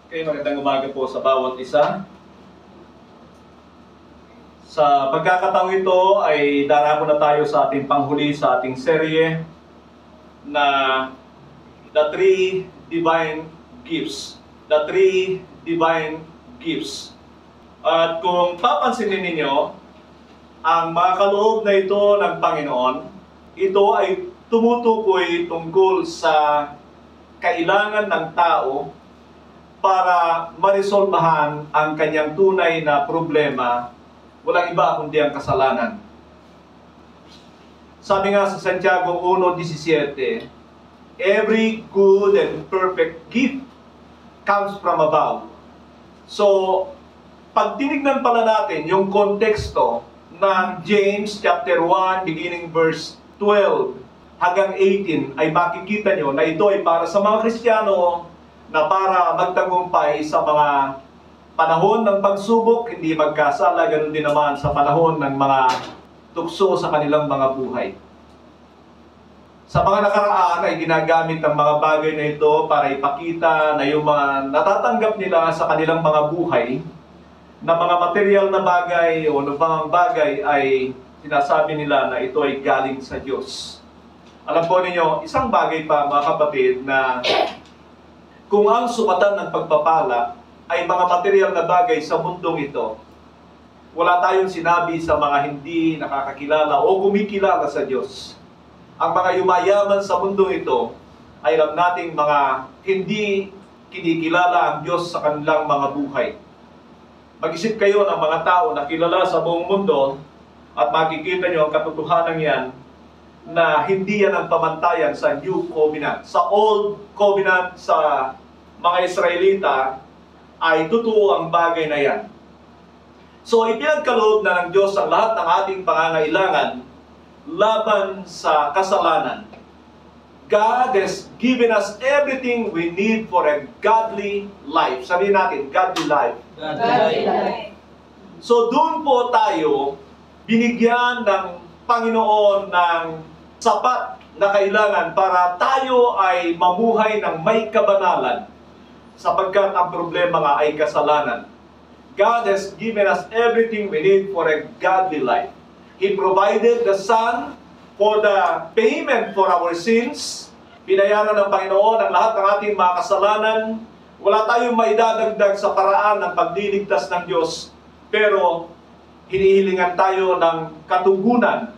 Okay, magandang umaga po sa bawat isa. Sa pagkakataong ito ay darako na tayo sa ating panghuli sa ating serye na The Three Divine Gifts. The Three Divine Gifts. At kung papansinin ninyo, ang mga kaloob na ito ng Panginoon, ito ay tumutukoy tungkol sa kailangan ng tao para maresolbahan ang kanyang tunay na problema, walang iba kundi ang kasalanan. Sabi nga sa Santiago 1:17, every good and perfect gift comes from above. So, pag tinignan pala natin yung konteksto ng James chapter 1 beginning verse 12 hanggang 18, ay makikita nyo na ito ay para sa mga Kristiyano na para magtagumpay sa mga panahon ng pagsubok, hindi magkasala, ganoon din naman sa panahon ng mga tukso sa kanilang mga buhay. Sa mga nakaraan ay ginagamit ang mga bagay na ito para ipakita na yung mga natatanggap nila sa kanilang mga buhay na mga material na bagay o anumang bagay ay sinasabi nila na ito ay galing sa Diyos. Alam po ninyo, isang bagay pa mga kapatid na kung ang sukatan ng pagpapala ay mga material na bagay sa mundong ito, wala tayong sinabi sa mga hindi nakakakilala o kumikilala sa Diyos. Ang mga yumayaman sa mundong ito ay alam nating mga hindi kinikilala ang Diyos sa kanilang mga buhay. Mag-isip kayo ng mga tao na kilala sa buong mundo at makikita nyo ang katotohanan yan na hindi yan ang pamantayan sa New Covenant. Sa Old Covenant, sa mga Israelita, ay totoo ang bagay na yan. So, ipinagkaloob na ng Diyos ang lahat ng ating pangangailangan laban sa kasalanan. God has given us everything we need for a godly life. Sabihin natin, godly life. Godly life. So, doon po tayo binigyan ng Panginoon ng sapat na kailangan para tayo ay mamuhay ng may kabanalan sapagkat ang problema nga ay kasalanan. God has given us everything we need for a godly life. He provided the Son for the payment for our sins. Binayaran ng Panginoon ang lahat ng ating mga kasalanan. Wala tayong maidadagdag sa paraan ng pagliligtas ng Diyos. Pero hinihilingan tayo ng katugunan.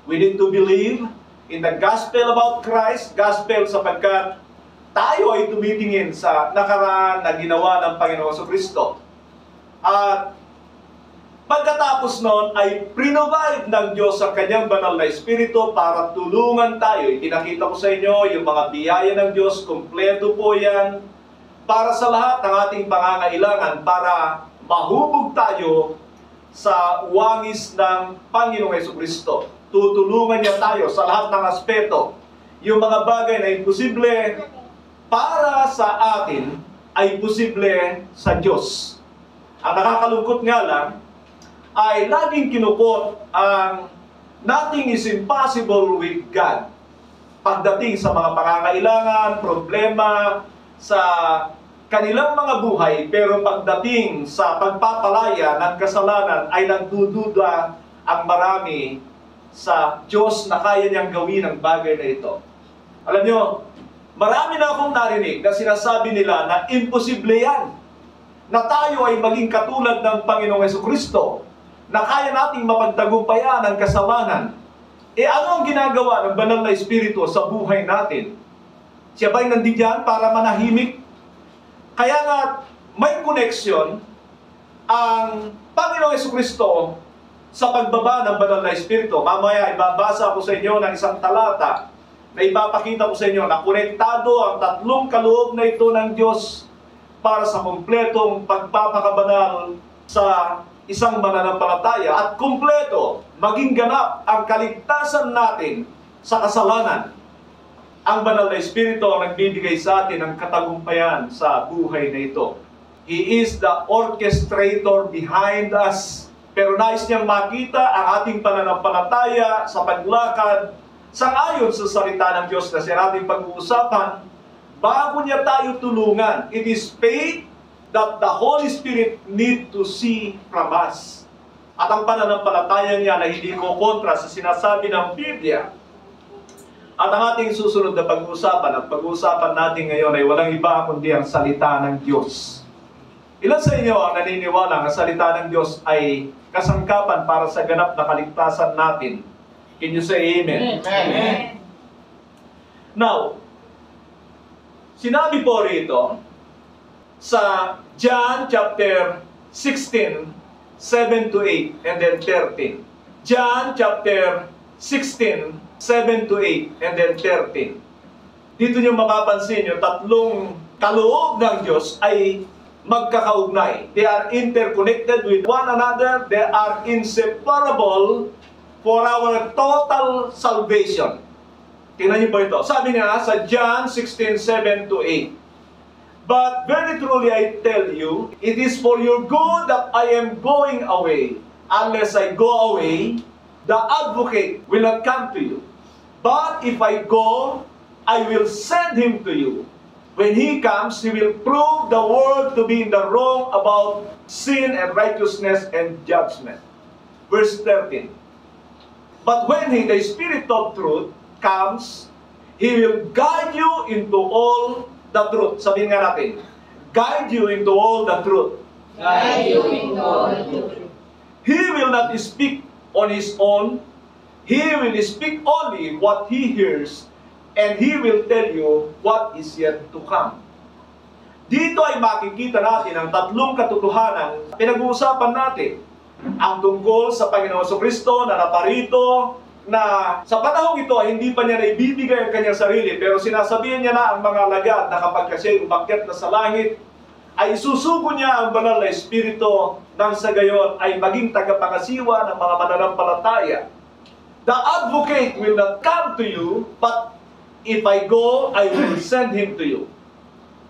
We need to believe in the gospel about Christ. Gospel sapagkat tayo ay tumitingin sa nakaraan na ginawa ng Panginoon Kristo. At pagkatapos noon ay provide ng Diyos ang kanyang banal na Espiritu para tulungan tayo. Itinakita ko sa inyo yung mga biyaya ng Diyos, kumpleto po yan para sa lahat ng ating pangangailangan para mahubog tayo sa wangis ng Panginoong Jesucristo. Tutulungan niya tayo sa lahat ng aspeto. Yung mga bagay na imposible para sa atin ay posible sa Diyos. Ang nakakalungkot nga lang ay laging kinukot ang nothing is impossible with God. Pagdating sa mga pangangailangan, problema sa kanilang mga buhay, pero pagdating sa pagpapalaya ng kasalanan ay nagdududa ang marami sa Diyos na kaya niyang gawin ang bagay na ito. Alam nyo, marami na akong narinig na sinasabi nila na imposible yan. Na tayo ay maging katulad ng Panginoong Jesucristo. Na kaya nating mapagtagumpayan ang kasalanan. Ano ang ginagawa ng banal na Espiritu sa buhay natin? Siya ba'y nandiyan para manahimik? Kaya nga, may koneksyon ang Panginoong Jesucristo sa pagbaba ng banal na Espiritu. Mamaya, ibabasa ko sa inyo ng isang talata na ipapakita ko sa inyo na konektado ang tatlong kaloob na ito ng Diyos para sa kumpletong pagpapakabanal sa isang mananampalataya at kumpleto maging ganap ang kaligtasan natin sa kasalanan. Ang banal na Espiritu ang nagbibigay sa atin ng katagumpayan sa buhay na ito. He is the orchestrator behind us. Pero nais niyang makita ang ating pananampalataya sa paglakad sangayon sa salita ng Diyos na siya natin pag-uusapan bago niya tayo tulungan. It is faith that the Holy Spirit need to see from us. At ang pananampalataya niya na hindi ko kontra sa sinasabi ng Biblia. At ang ating susunod na pag-uusapan at pag-uusapan natin ngayon ay walang iba kundi ang salita ng Diyos. Ilan sa inyo ang naniniwala ang salita ng Diyos ay kasangkapan para sa ganap na kaligtasan natin? Can you say amen? Amen. Now, sinabi po rito sa John chapter 16, 7 to 8, and then 13. John chapter 16, 7 to 8, and then 13. Dito nyo mapapansin yung tatlong kaloob ng Diyos ay magkakaugnay. They are interconnected with one another. They are inseparable for our total salvation. Tingnan niyo po ito. Sabi niya sa John 16, 7 to 8. But very truly I tell you, it is for your good that I am going away. Unless I go away, the advocate will not come to you. But if I go, I will send him to you. When he comes, he will prove the world to be in the wrong about sin and righteousness and judgment. Verse 13. But when he, the Spirit of truth, comes, he will guide you into all the truth. Sabihin nga natin, guide you into all the truth. Guide you into all the truth. He will not speak on his own. He will speak only what he hears, and he will tell you what is yet to come. Dito ay makikita natin ang tatlong katotohanan pinag-uusapan natin. Ang tungkol sa Panginoon Jesucristo na naparito, na sa panahong ito ay hindi pa niya naibibigay ang kanyang sarili, pero sinasabihan niya na ang mga alagad na kapag siya umakyat na sa langit, ay isusugo niya ang banal na Espiritu nang sa gayon ay maging tagapangasiwa ng mga mananampalataya. The advocate will not come to you, but if I go, I will send him to you.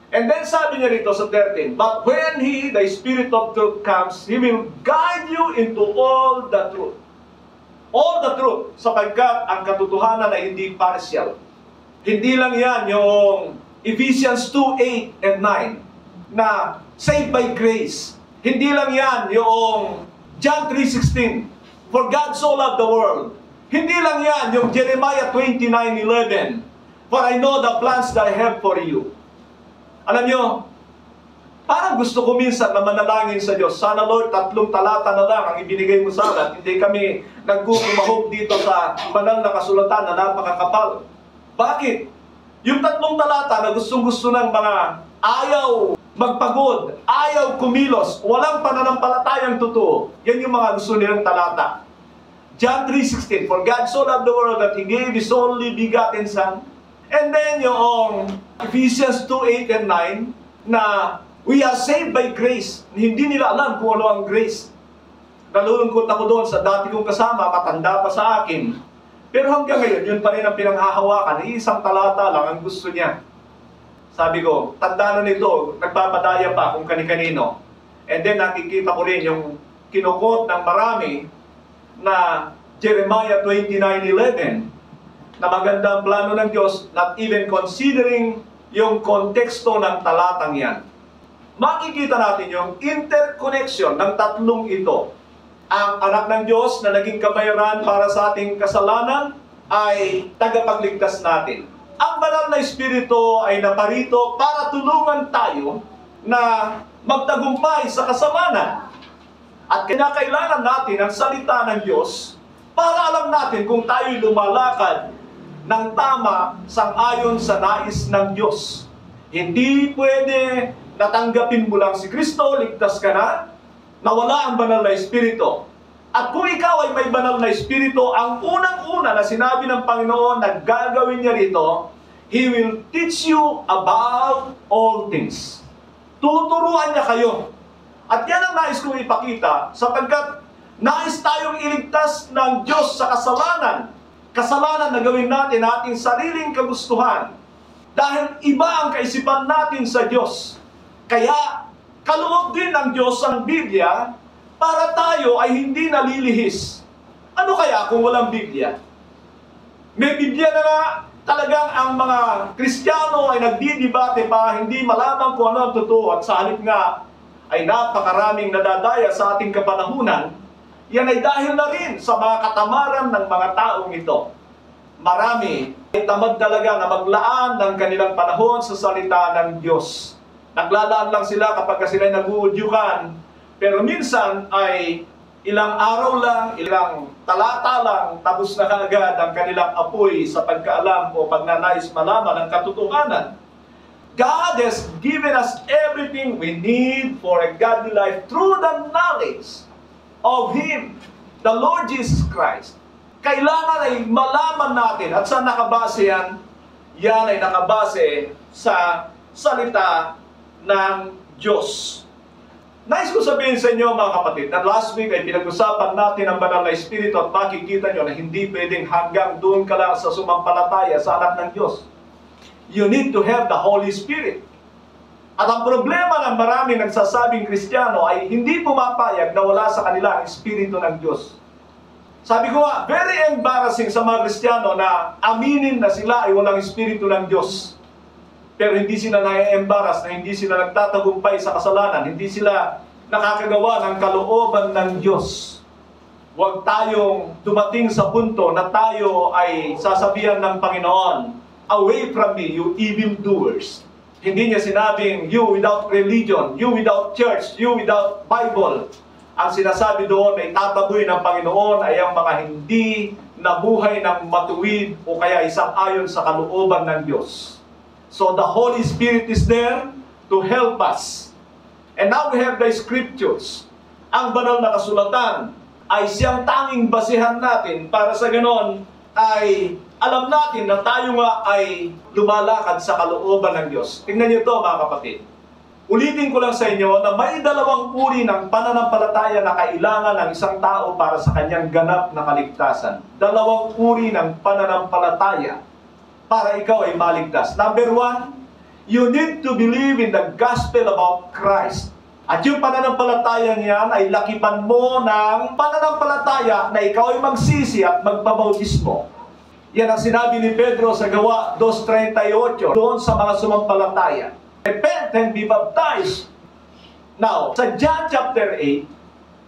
And then sabi niya rito sa 13, but when he, the Spirit of truth, comes, he will guide you into all the truth. All the truth, sapagkat ang katotohanan ay hindi partial. Hindi lang yan yung Ephesians 2, 8 and 9 na saved by grace. Hindi lang yan yung John 3:16, for God so loved the world. Hindi lang yan yung Jeremiah 29:11, for I know the plans that I have for you. Alam nyo, parang gusto ko minsan na manalangin sa Diyos, sana Lord, 3 talata na lang ang ibinigay mo sa akin. Hindi kami nagkukumahog dito sa banal na kasulatan na napakakapal. Bakit? Yung 3 talata na gustong-gusto ng mga ayaw magpagod, ayaw kumilos, walang pananampalatayang totoo. Yan yung mga gusto nilang talata. John 3:16, for God so loved the world that He gave His only begotten Son. And then yung Ephesians 2, 8 and 9, na we are saved by grace. Hindi nila alam kung ano ang grace. Nalulungkot ako doon sa dati kong kasama, matanda pa sa akin. Pero hanggang ngayon, yun pa rin ang pinanghahawakan. Isang talata lang ang gusto niya. Sabi ko, tanda na nito, nagpapadaya pa kung kani-kanino. And then nakikita ko rin yung kinukot ng marami na Jeremiah 29:11, na maganda ang plano ng Diyos, not even considering yung konteksto ng talatang yan. Makikita natin yung interconnection ng tatlong ito. Ang anak ng Diyos na naging kabayaran para sa ating kasalanan ay tagapagligtas natin. Ang banal na Espiritu ay naparito para tulungan tayo na magtagumpay sa kasalanan. At kinakailangan natin ang salita ng Diyos para alam natin kung tayo'y lumalakad ng tama sang-ayon sa nais ng Diyos. Hindi pwede natanggapin mo lang si Kristo, ligtas ka na, nawala ang banal na Espiritu. At kung ikaw ay may banal na Espiritu, ang unang-una na sinabi ng Panginoon na gagawin niya rito, He will teach you about all things. Tuturuan niya kayo. At yan ang nais kong ipakita, sapagkat nais tayong iligtas ng Diyos sa kasalanan. Kasalanan na gawin natin ating sariling kagustuhan. Dahil iba ang kaisipan natin sa Diyos. Kaya, kaloob din ng Diyos ang Biblia para tayo ay hindi nalilihis. Ano kaya kung walang Biblia? May Biblia na nga, talagang ang mga Kristiyano ay nagdidebate pa, hindi malaman kung ano ang totoo. At sa halip nga, ay napakaraming nadadaya sa ating kapanahunan, yan ay dahil na rin sa mga katamaran ng mga taong ito. Marami ay tamad talaga na maglaan ng kanilang panahon sa salita ng Diyos. Naglalaan lang sila kapag sila nag-uudyukan, pero minsan ay ilang araw lang, ilang talata lang, tapos na kaagad ang kanilang apoy sa pagkaalam o pagnanais malaman ng katotohanan. God has given us everything we need for a godly life through the knowledge of Him, the Lord Jesus Christ. Kailangan ay malaman natin at saan nakabase yan? Yan ay nakabase sa salita ng Diyos. Nais ko sabihin sa inyo mga kapatid, na last week ay pinag-usapan natin ang banal na Espiritu at makikita nyo na hindi pwedeng hanggang doon ka lang sa sumampalataya sa anak ng Diyos. You need to have the Holy Spirit. At ang problema ng maraming nagsasabing Kristiyano ay hindi pumapayag na wala sa kanila ang Espiritu ng Diyos. Sabi ko nga, very embarrassing sa mga Kristiyano na aminin na sila ay walang Espiritu ng Diyos. Pero hindi sila na-embarrass, na hindi sila nagtatagumpay sa kasalanan, hindi sila nakakagawa ng kalooban ng Diyos. Huwag tayong dumating sa punto na tayo ay sasabihan ng Panginoon, "Away from me, you evildoers." Hindi niya sinabing, "You without religion, you without church, you without Bible." Ang sinasabi doon ay tataboy ng Panginoon ay ang mga hindi nabuhay ng matuwid o kaya isang ayon sa kalooban ng Diyos. So the Holy Spirit is there to help us. And now we have the Scriptures. Ang banal na kasulatan ay siyang tanging basihan natin para sa ganon ay alam natin na tayo nga ay lumalakad sa kalooban ng Diyos. Tingnan niyo ito mga kapatid. Ulitin ko lang sa inyo na may dalawang uri ng pananampalataya na kailangan ng isang tao para sa kanyang ganap na kaligtasan. Dalawang uri ng pananampalataya para ikaw ay maligtas. Number one, you need to believe in the gospel about Christ. At yung pananampalataya niyan ay lakipan mo ng pananampalataya na ikaw ay magsisi at magpabautismo. Yan ang sinabi ni Pedro sa Gawa 2:38 doon sa mga sumampalataya. Repent and be baptized. Now, sa John chapter 8,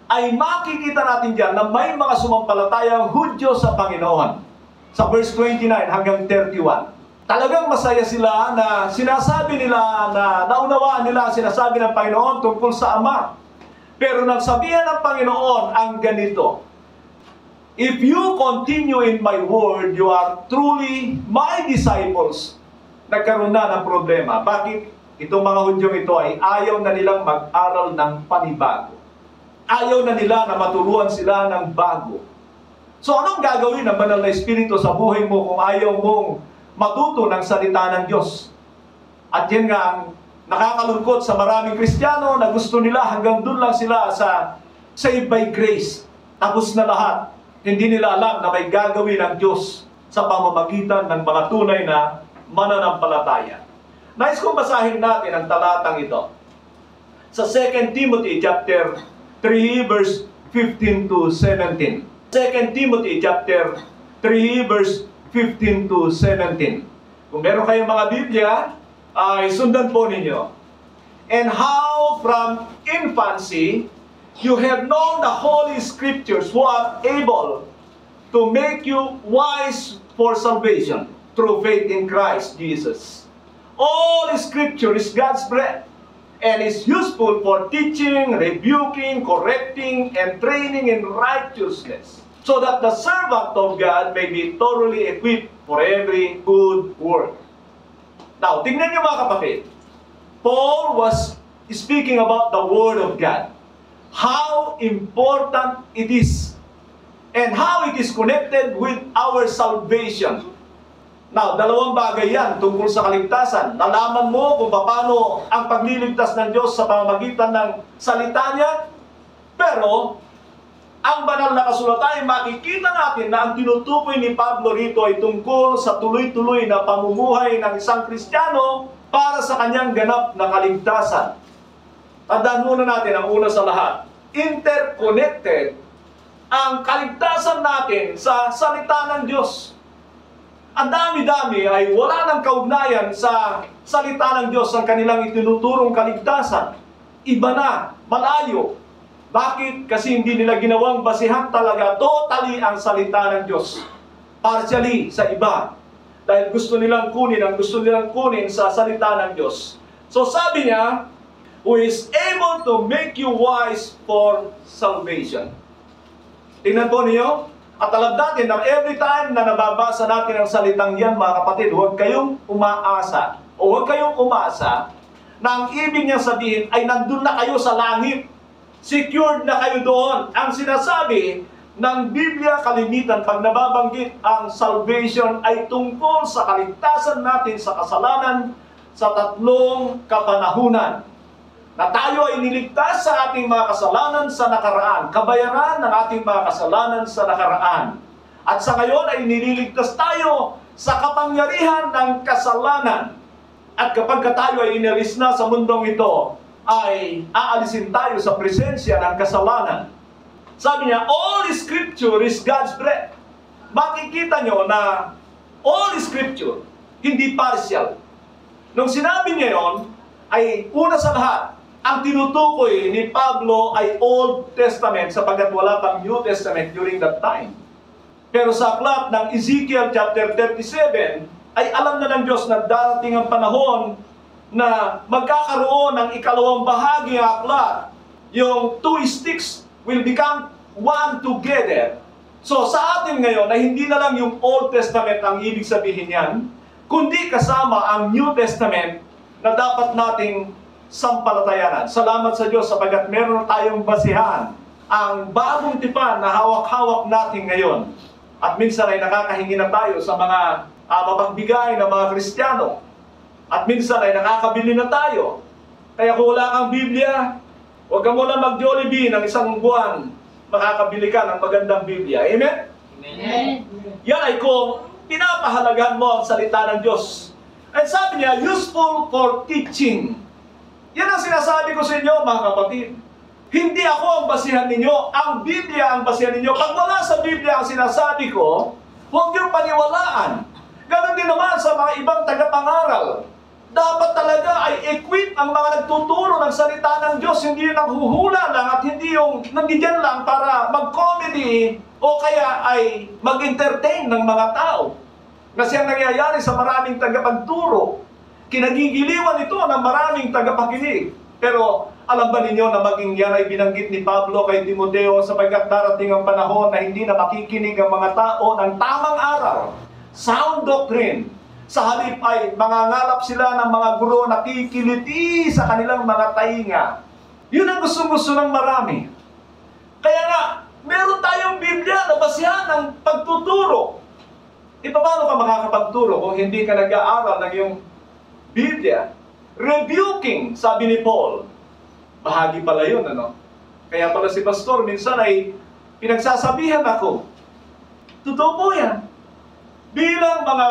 ay makikita natin dyan na may mga sumampalatayang Hudyo sa Panginoon. Sa verse 29 hanggang 31. Talagang masaya sila na sinasabi nila na naunawaan nila sinasabi ng Panginoon tungkol sa Ama. Pero nagsabihan ng Panginoon ang ganito, "If you continue in my word, you are truly my disciples." Nagkaroon na ng problema. Bakit? Itong mga Hudyong ito ay ayaw na nilang mag-aral ng panibago. Ayaw na nila na maturuan sila ng bago. So anong gagawin ng banal na Espiritu sa buhay mo kung ayaw mong matuto ng salita ng Diyos? At yan nga ang nakakalungkot sa maraming Kristiyano na gusto nila hanggang doon lang sila sa saved by grace. Tapos na lahat. Hindi nila alam na may gagawin ng Diyos sa pamamagitan ng mga tunay na mananampalataya. Nais kong basahin natin ang talatang ito. Sa 2 Timothy chapter 3 verse 15 to 17. 2 Timothy chapter 3 verse 15 to 17. Kung meron kayong mga Biblia, ay sundan po ninyo. "And how from infancy you have known the Holy Scriptures, who are able to make you wise for salvation through faith in Christ Jesus. All Scripture is God's breath and is useful for teaching, rebuking, correcting, and training in righteousness, so that the servant of God may be thoroughly equipped for every good work." Now, tingnan niyo mga kapatid. Paul was speaking about the Word of God. How important it is and how it is connected with our salvation. Now, dalawang bagay yan tungkol sa kaligtasan. Nalaman mo kung paano ang pagliligtas ng Diyos sa pamamagitan ng salita niya. Pero, ang banal na kasulatan ay makikita natin na ang tinutukoy ni Pablo rito ay tungkol sa tuloy-tuloy na pamumuhay ng isang Kristiyano para sa kanyang ganap na kaligtasan. Tandaan muna natin ang una sa lahat. Interconnected ang kaligtasan natin sa salita ng Diyos. Ang dami-dami ay wala ng kaugnayan sa salita ng Diyos ang kanilang itinuturong kaligtasan. iba na, malayo. Bakit? Kasi hindi nila ginawang basihan talaga totally ang salita ng Diyos. Partially sa iba. Dahil gusto nilang kunin sa salita ng Diyos. So sabi niya, who is able to make you wise for salvation. Tingnan po niyo, at alam natin na every time na nababasa natin ang salitang yan, mga kapatid, huwag kayong umaasa o huwag kayong umasa na ang ibig niya sabihin ay nandun na kayo sa langit. Secured na kayo doon. Ang sinasabi ng Biblia kalimitan pag nababanggit ang salvation ay tungkol sa kaligtasan natin sa kasalanan sa tatlong kapanahunan. Na tayo ay niligtas sa ating mga kasalanan sa nakaraan. Kabayaran ng ating mga kasalanan sa nakaraan. At sa ngayon ay nililigtas tayo sa kapangyarihan ng kasalanan. At kapag tayo ay inalis na sa mundong ito, ay aalisin tayo sa presensya ng kasalanan. Sabi niya, all Scripture is God's breath. Makikita nyo na all Scripture, hindi partial. Nung sinabi niya yon, ay una sa lahat, ang tinutukoy ni Pablo ay Old Testament sapagkat wala pang New Testament during that time. Pero sa aklat ng Ezekiel chapter 37, ay alam na ng Diyos na darating ang panahon na magkakaroon ng ikalawang bahagi ng aklat. Yung two sticks will become one together. So sa atin ngayon, na hindi na lang yung Old Testament ang ibig sabihin yan, kundi kasama ang New Testament na dapat nating sampalatayanan. Salamat sa Diyos sapagkat meron tayong basihan ang bagong tipan na hawak-hawak natin ngayon. At minsan ay nakakahingi na tayo sa mga mapagbigay na mga Kristiyano. At minsan ay nakakabili na tayo. Kaya kung wala kang Biblia, huwag ka muna mag-Jollibee ng isang buwan, makakabili ka ng magandang Biblia. Amen? Amen. Yan ay kung pinapahalagahan mo ang salita ng Diyos. At sabi niya, useful for teaching. Yan ang sinasabi ko sa inyo, mga kapatid. Hindi ako ang basihan ninyo, ang Biblia ang basihan ninyo. Pag wala sa Biblia ang sinasabi ko, huwag niyong paniwalaan. Ganon din naman sa mga ibang tagapangaral. Dapat talaga ay equip ang mga nagtuturo ng salita ng Diyos. Hindi yung naghuhula lang at hindi yung nandiyan lang para mag-comedy o kaya ay mag-entertain ng mga tao. Kasi ang nangyayari sa maraming tagapagturo, kinagigiliwan ito ng maraming tagapakinig. Pero alam ba ninyo na maging yan ay binanggit ni Pablo kay Timoteo sapagkat darating ang panahon na hindi na makikinig ang mga tao ng tamang aral, sound doctrine. Sa halip ay mangangalap sila ng mga guro na kikiliti sa kanilang mga tainga. Yun ang gusto-gusto ng marami. Kaya nga, meron tayong Biblia na basihan ng pagtuturo. Paano ka makakapagturo kung hindi ka nag-aaral ng iyong Biblia? Rebuking, sabi ni Paul. Bahagi pala yun, ano? Kaya pala si pastor, minsan ay pinagsasabihan ako. Totoo po yan. Bilang mga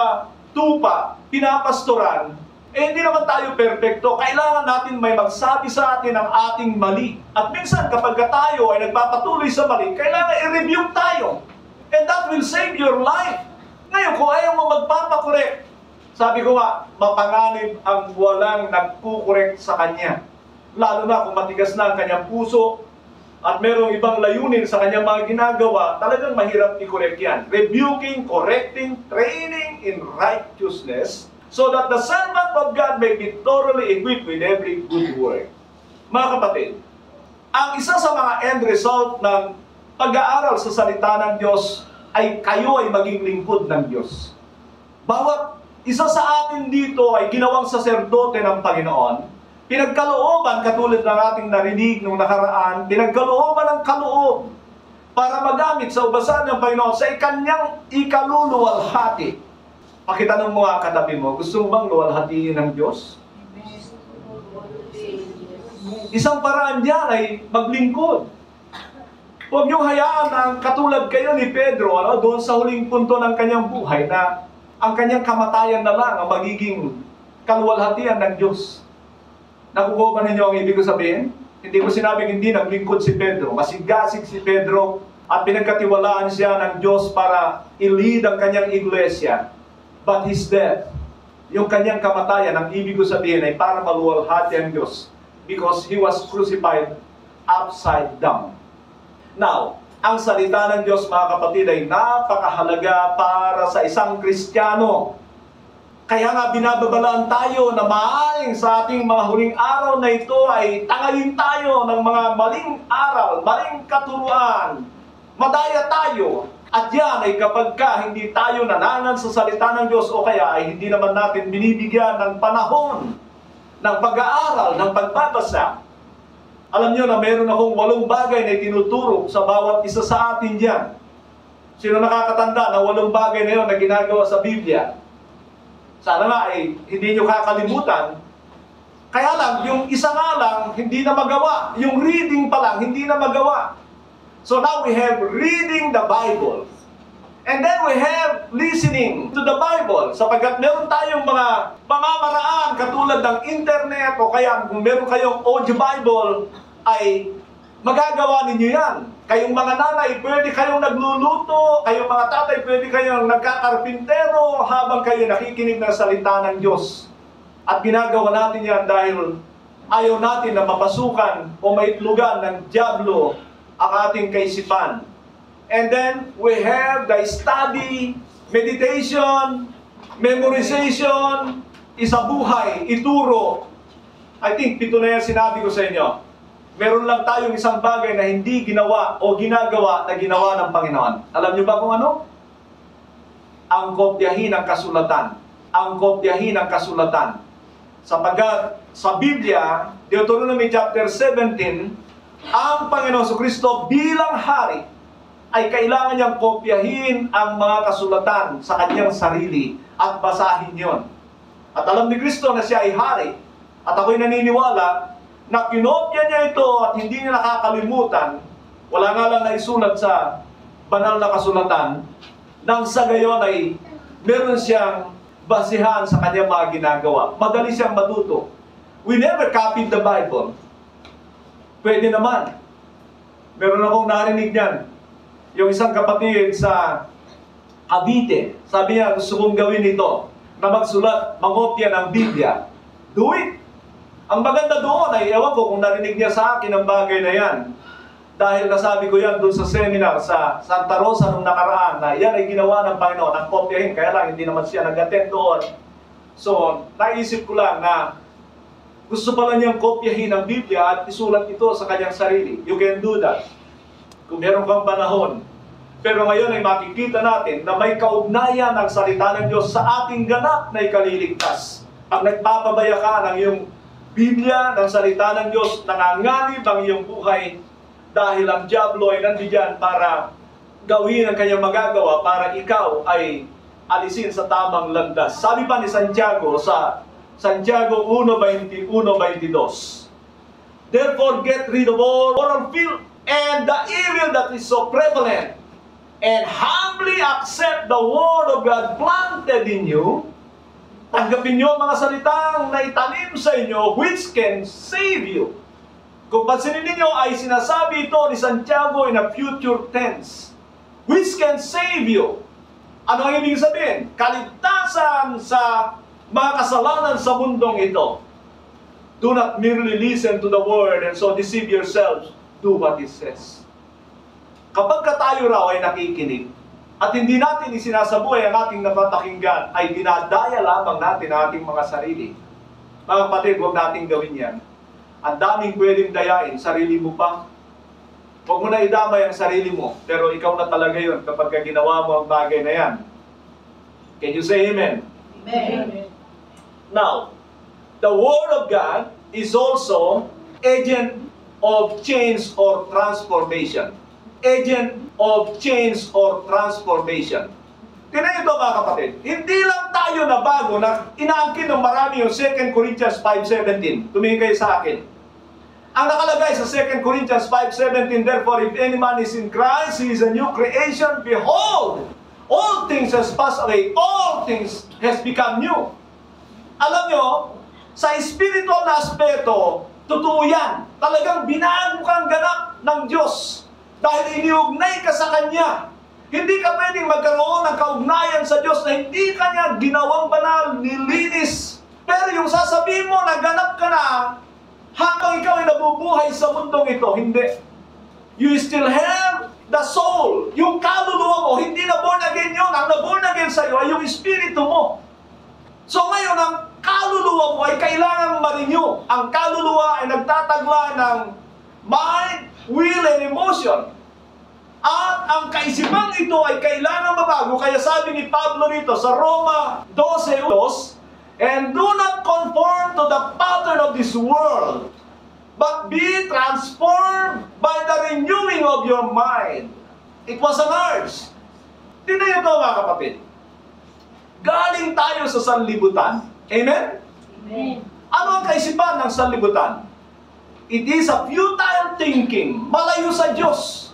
tupa, pinapastoran, hindi naman tayo perfecto. Kailangan natin may magsabi sa atin ang ating mali. At minsan kapag tayo ay nagpapatuloy sa mali, kailangan i-review tayo. And that will save your life. Ngayon, kung ayaw mo magpapakorek, sabi ko nga, mapanganib ang walang nagkukorek sa kanya. Lalo na kung matigas na ang kanyang puso at merong ibang layunin sa kanyang mga ginagawa, talagang mahirap i-correct yan. Rebuking, correcting, training in righteousness, so that the servant of God may be thoroughly equipped with every good work. Mga kapatid, ang isa sa mga end result ng pag-aaral sa salita ng Diyos ay kayo ay maging lingkod ng Diyos. Bawat isa sa atin dito ay ginawang saserdote ng Panginoon. Pinagkalooban, katulad ng ating narinig nung nakaraan, pinagkalooban ng kaloob para magamit sa ubasan ng Panginoon sa kanyang ikaluluwalhati. Pakitanong mo nga katabi mo, gusto mo bang luwalhatiin ng Diyos? Isang paraan diyan ay maglingkod. Huwag niyong hayaan ang katulad kayo ni Pedro, doon sa huling punto ng kanyang buhay na ang kanyang kamatayan na lang ang magiging kaluwalhatian ng Diyos. Nakukuha ba ninyo ang ibig ko sabihin? Hindi ko sinabing hindi naglingkod si Pedro. Masigasig si Pedro at pinagkatiwalaan siya ng Diyos para i-lead ang kanyang iglesia. But his death, yung kanyang kamatayan, ang ibig ko sabihin ay para maluwalhati ang Diyos because He was crucified upside down. Now, ang salita ng Diyos, mga kapatid, ay napakahalaga para sa isang Kristiyano. Kaya nga binababalaan tayo na maaaring sa ating mga huling araw na ito ay tanggalin tayo ng mga maling aral, maling katuruan, madaya tayo. At yan ay kapag hindi tayo nanangan sa salita ng Diyos o kaya ay hindi naman natin binibigyan ng panahon ng pag-aaral, ng pagbabasa. Alam nyo na meron akong 8 bagay na tinuturo sa bawat isa sa atin dyan. Sino nakakatanda na 8 bagay na yun na ginagawa sa Biblia? Sana nga ay hindi nyo kakalimutan. Kaya lang, yung isa nga lang, hindi na magawa. Yung reading pa lang, hindi na magawa. So now we have reading the Bible. And then we have listening to the Bible. Sapagkat meron tayong mga pamamaraan katulad ng internet o kaya kung meron kayong audio Bible, ay magagawa ninyo yan. Kayong mga nanay, pwede kayong nagluluto. Kayong mga tatay, pwede kayong nagkakarpintero habang kayo nakikinig ng salita ng Diyos. At ginagawa natin yan dahil ayaw natin na mapasukan o maitlugan ng dyablo ang ating kaisipan. And then, we have the study, meditation, memorization, isabuhay, ituro. I think 7 na yan sinabi ko sa inyo. Meron lang tayong isang bagay na hindi ginawa o ginagawa na ginawa ng Panginoon. Alam niyo ba kung ano? Ang kopyahin ng kasulatan. Ang kopyahin ng kasulatan. Sapagkat sa Biblia, Deuteronomy chapter 17, ang Panginoon Kristo bilang hari ay kailangan niyang kopyahin ang mga kasulatan sa kanyang sarili at basahin yon. At alam ni Kristo na siya ay hari. At ako'y naniniwala na kinopya niya ito at hindi niya nakakalimutan. Wala nga lang naisulat sa banal na kasulatan nang sa gayon ay meron siyang basihan sa kanyang mga ginagawa. Madali siyang matuto. We never copied the Bible. Pwede naman. Meron akong narinig niyan. Yung isang kapatid sa Cavite, sabi niya, gusto kong gawin ito, na magsulat, mangopya ng Biblia. Do it! Ang maganda doon ay, ewan ko kung narinig niya sa akin ang bagay na yan. Dahil nasabi ko yan doon sa seminar sa Santa Rosa nung nakaraan, na yan ay ginawa ng Panginoon, ang kopyahin, kaya lang hindi naman siya nag-attend doon. So, naisip ko lang na gusto pala niyang kopyahin ang Biblia at isulat ito sa kanyang sarili. You can do that. Kung meron kang panahon. Pero ngayon ay makikita natin na may kaugnayan ang salita ng Diyos sa ating ganap na ikaliligtas. Pag nagpapabaya ka ng iyong Biblia, ng salita ng Diyos, nanganganib ang iyong buhay dahil ang dyablo ay nandiyan para gawin ang kanyang magagawa para ikaw ay alisin sa tamang landas. Sabi pa ni Santiago sa Santiago 1:21-22, therefore get rid of all moral filth and the evil that is so prevalent, and humbly accept the word of God planted in you. Tanggapin niyo mga salitang na itanim sa inyo, which can save you. Kung pansinin ninyo ay sinasabi ito ni Santiago in a future tense. Which can save you. Ano ang ibig sabihin? Kaligtasan sa mga kasalanan sa mundong ito. Do not merely listen to the word and so deceive yourselves. Do what it says. Kapag tayo raw ay nakikinig at hindi natin isinasabuhay ang ating napapakinggan, ay dinadaya lamang natin ang ating mga sarili. Mga kapatid, huwag natin gawin yan. Ang daming pwedeng dayain, sarili mo pa. Huwag mo na idamay ang sarili mo, pero ikaw na talaga yun kapag ginawa mo ang bagay na yan. Can you say amen? Amen. Now, the Word of God is also agent of change or transformation. Agent of change or transformation. Tingnan ito mga kapatid. Hindi lang tayo na bago na inaangkin ng marami yung 2 Corinthians 5:17. Tumingin kayo sa akin. Ang nakalagay sa 2 Corinthians 5:17, therefore if any man is in Christ, he is a new creation. Behold, all things has passed away. All things has become new. Alam nyo, sa spiritual na aspeto, totoo yan. Talagang binago kang ganap ng Diyos. Dahil iniugnay ka sa Kanya. Hindi ka pwedeng magkaroon ng kaugnayan sa Diyos na hindi Kanya ginawang banal, nilinis. Pero yung sasabihin mo na ganap ka na, habang ikaw nabubuhay sa mundong ito. Hindi. You still have the soul. Yung kaluluwa mo, hindi na born again yun. Ang na-born again sa'yo ay yung espiritu mo. So ngayon, ang kaluluwa mo ay kailangang ma-renew. Ang kaluluwa ay nagtatagla ng mind, will, and emotion. At ang kaisipang ito ay kailangan mabago. Kaya sabi ni Pablo rito sa Roma 12:2, and do not conform to the pattern of this world, but be transformed by the renewing of your mind. It was an urge. Tingnan ito mga kapatid. Galing tayo sa sanlibutan. Amen? Amen. Ano ang kaisipan ng sanlibutan? It is a futile thinking. Malayo sa Diyos.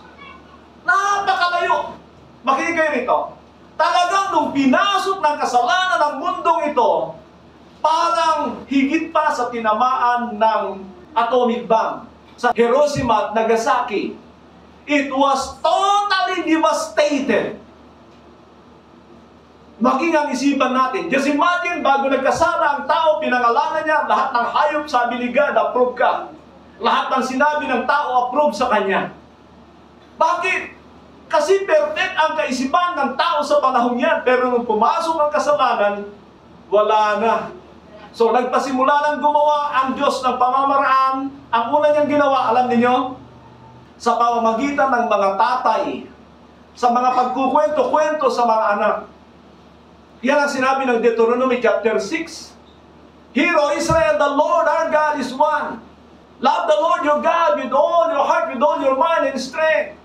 Napakalayo. Makinig kayo rito. Talagang nung pinasok ng kasalanan ng mundong ito, parang higit pa sa tinamaan ng atomic bomb sa Hiroshima at Nagasaki. It was totally devastated. Maging ang isipan natin. Just imagine, bago nagkasala ang tao, pinangalanan niya, lahat ng hayop sabi ni God, approve ka. Lahat ng sinabi ng tao, approve sa kanya. Bakit? Kasi perfect ang kaisipan ng tao sa panahon yan. Pero nung pumasok ang kasalanan, wala na. So, nagpasimula ng gumawa ang Diyos ng pamamaraan. Ang una niyang ginawa, alam niyo, sa pamamagitan ng mga tatay, sa mga pagkukwento-kwento sa mga anak. Yan ang sinabi ng Deuteronomy chapter 6. Hear, O Israel, the Lord our God is one. Love the Lord your God with all your heart, with all your mind and strength.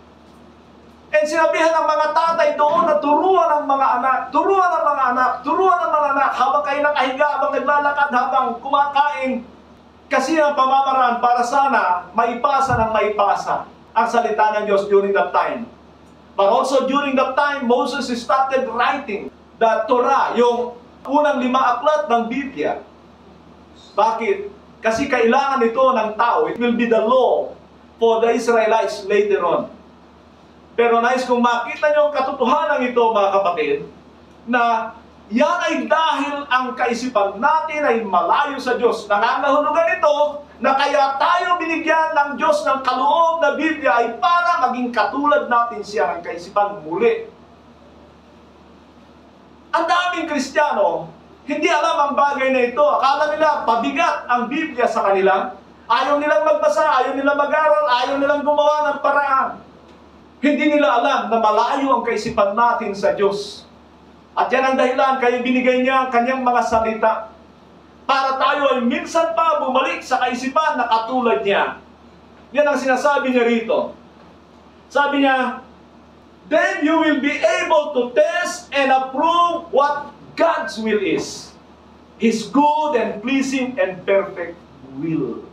And sinabihan ng mga tatay doon na turuan ng mga anak, turuan ng mga anak, turuan ng mga anak, habang kayo nakahiga, habang naglalakad, habang kumakain. Kasi ang pamamaraan para sana maipasa ng maipasa ang salita ng Diyos during that time. But also during that time, Moses started writing the Torah, yung unang 5 aklat ng Biblia. Bakit? Kasi kailangan ito ng tao. It will be the law for the Israelites later on. Pero nais kong makita niyo ang katotohanan ito, mga kapatid, na yan ay dahil ang kaisipan natin ay malayo sa Diyos. Nangangahulugan ito na kaya tayo binigyan ng Diyos ng kaloob na Biblia ay para maging katulad natin siya ng kaisipan muli. Ang daming Kristiyano, hindi alam ang bagay na ito. Akala nila pabigat ang Biblia sa kanila. Ayaw nilang magbasa, ayaw nilang mag-aral, ayaw nilang gumawa ng paraan. Hindi nila alam na malayo ang kaisipan natin sa Diyos. At yan ang dahilan kaya binigay niya ang kanyang mga salita para tayo ay minsan pa bumalik sa kaisipan na katulad niya. Yan ang sinasabi niya rito. Sabi niya, then you will be able to test and approve what God's will is. His good and pleasing and perfect will.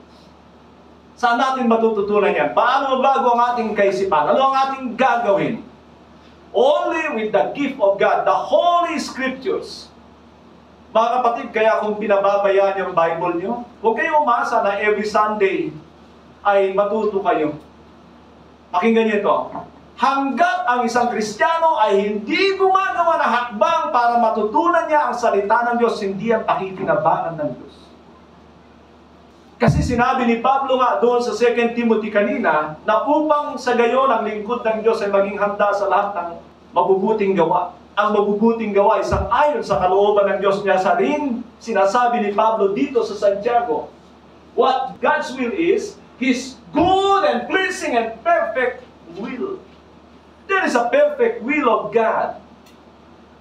Saan natin matututunan yan? Paano mabago ang ating kaisipan? Ano ang ating gagawin? Only with the gift of God, the Holy Scriptures. Mga kapatid, kaya kung pinababayaan yung Bible nyo, huwag kayo umasa na every Sunday ay matuto kayo. Pakinggan niyo ito. Hanggat ang isang Kristiyano ay hindi gumagawa ng hakbang para matutunan niya ang salita ng Diyos, hindi ang pakikinabangan ng Diyos. Kasi sinabi ni Pablo nga doon sa 2 Timothy kanina, na upang sa gayon ang lingkod ng Diyos ay maging handa sa lahat ng mabubuting gawa. Ang mabubuting gawa ay sang-ayon sa kalooban ng Diyos niya. Sa rin, sinasabi ni Pablo dito sa Santiago, what God's will is, His good and pleasing and perfect will. There is a perfect will of God.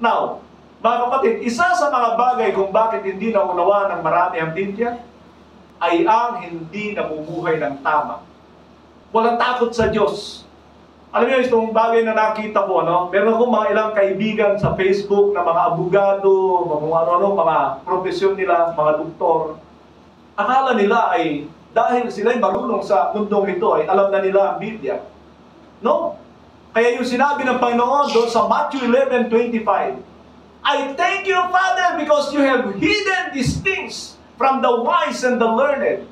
Now, mga kapatid, isa sa mga bagay kung bakit hindi naunawa ng marami ang Biblia, ay ang hindi nabubuhay ng tama. Walang takot sa Diyos. Alam niyo, itong bagay na nakita ko, meron akong mga ilang kaibigan sa Facebook na mga abogado, mga profesyon nila, mga doktor. Akala nila ay, dahil sila'y marunong sa mundong ito, ay alam na nila ang Biblia. No? Kaya yung sinabi ng Panginoon doon sa Matthew 11:25, I thank you, Father, because you have hidden these things from the wise and the learned.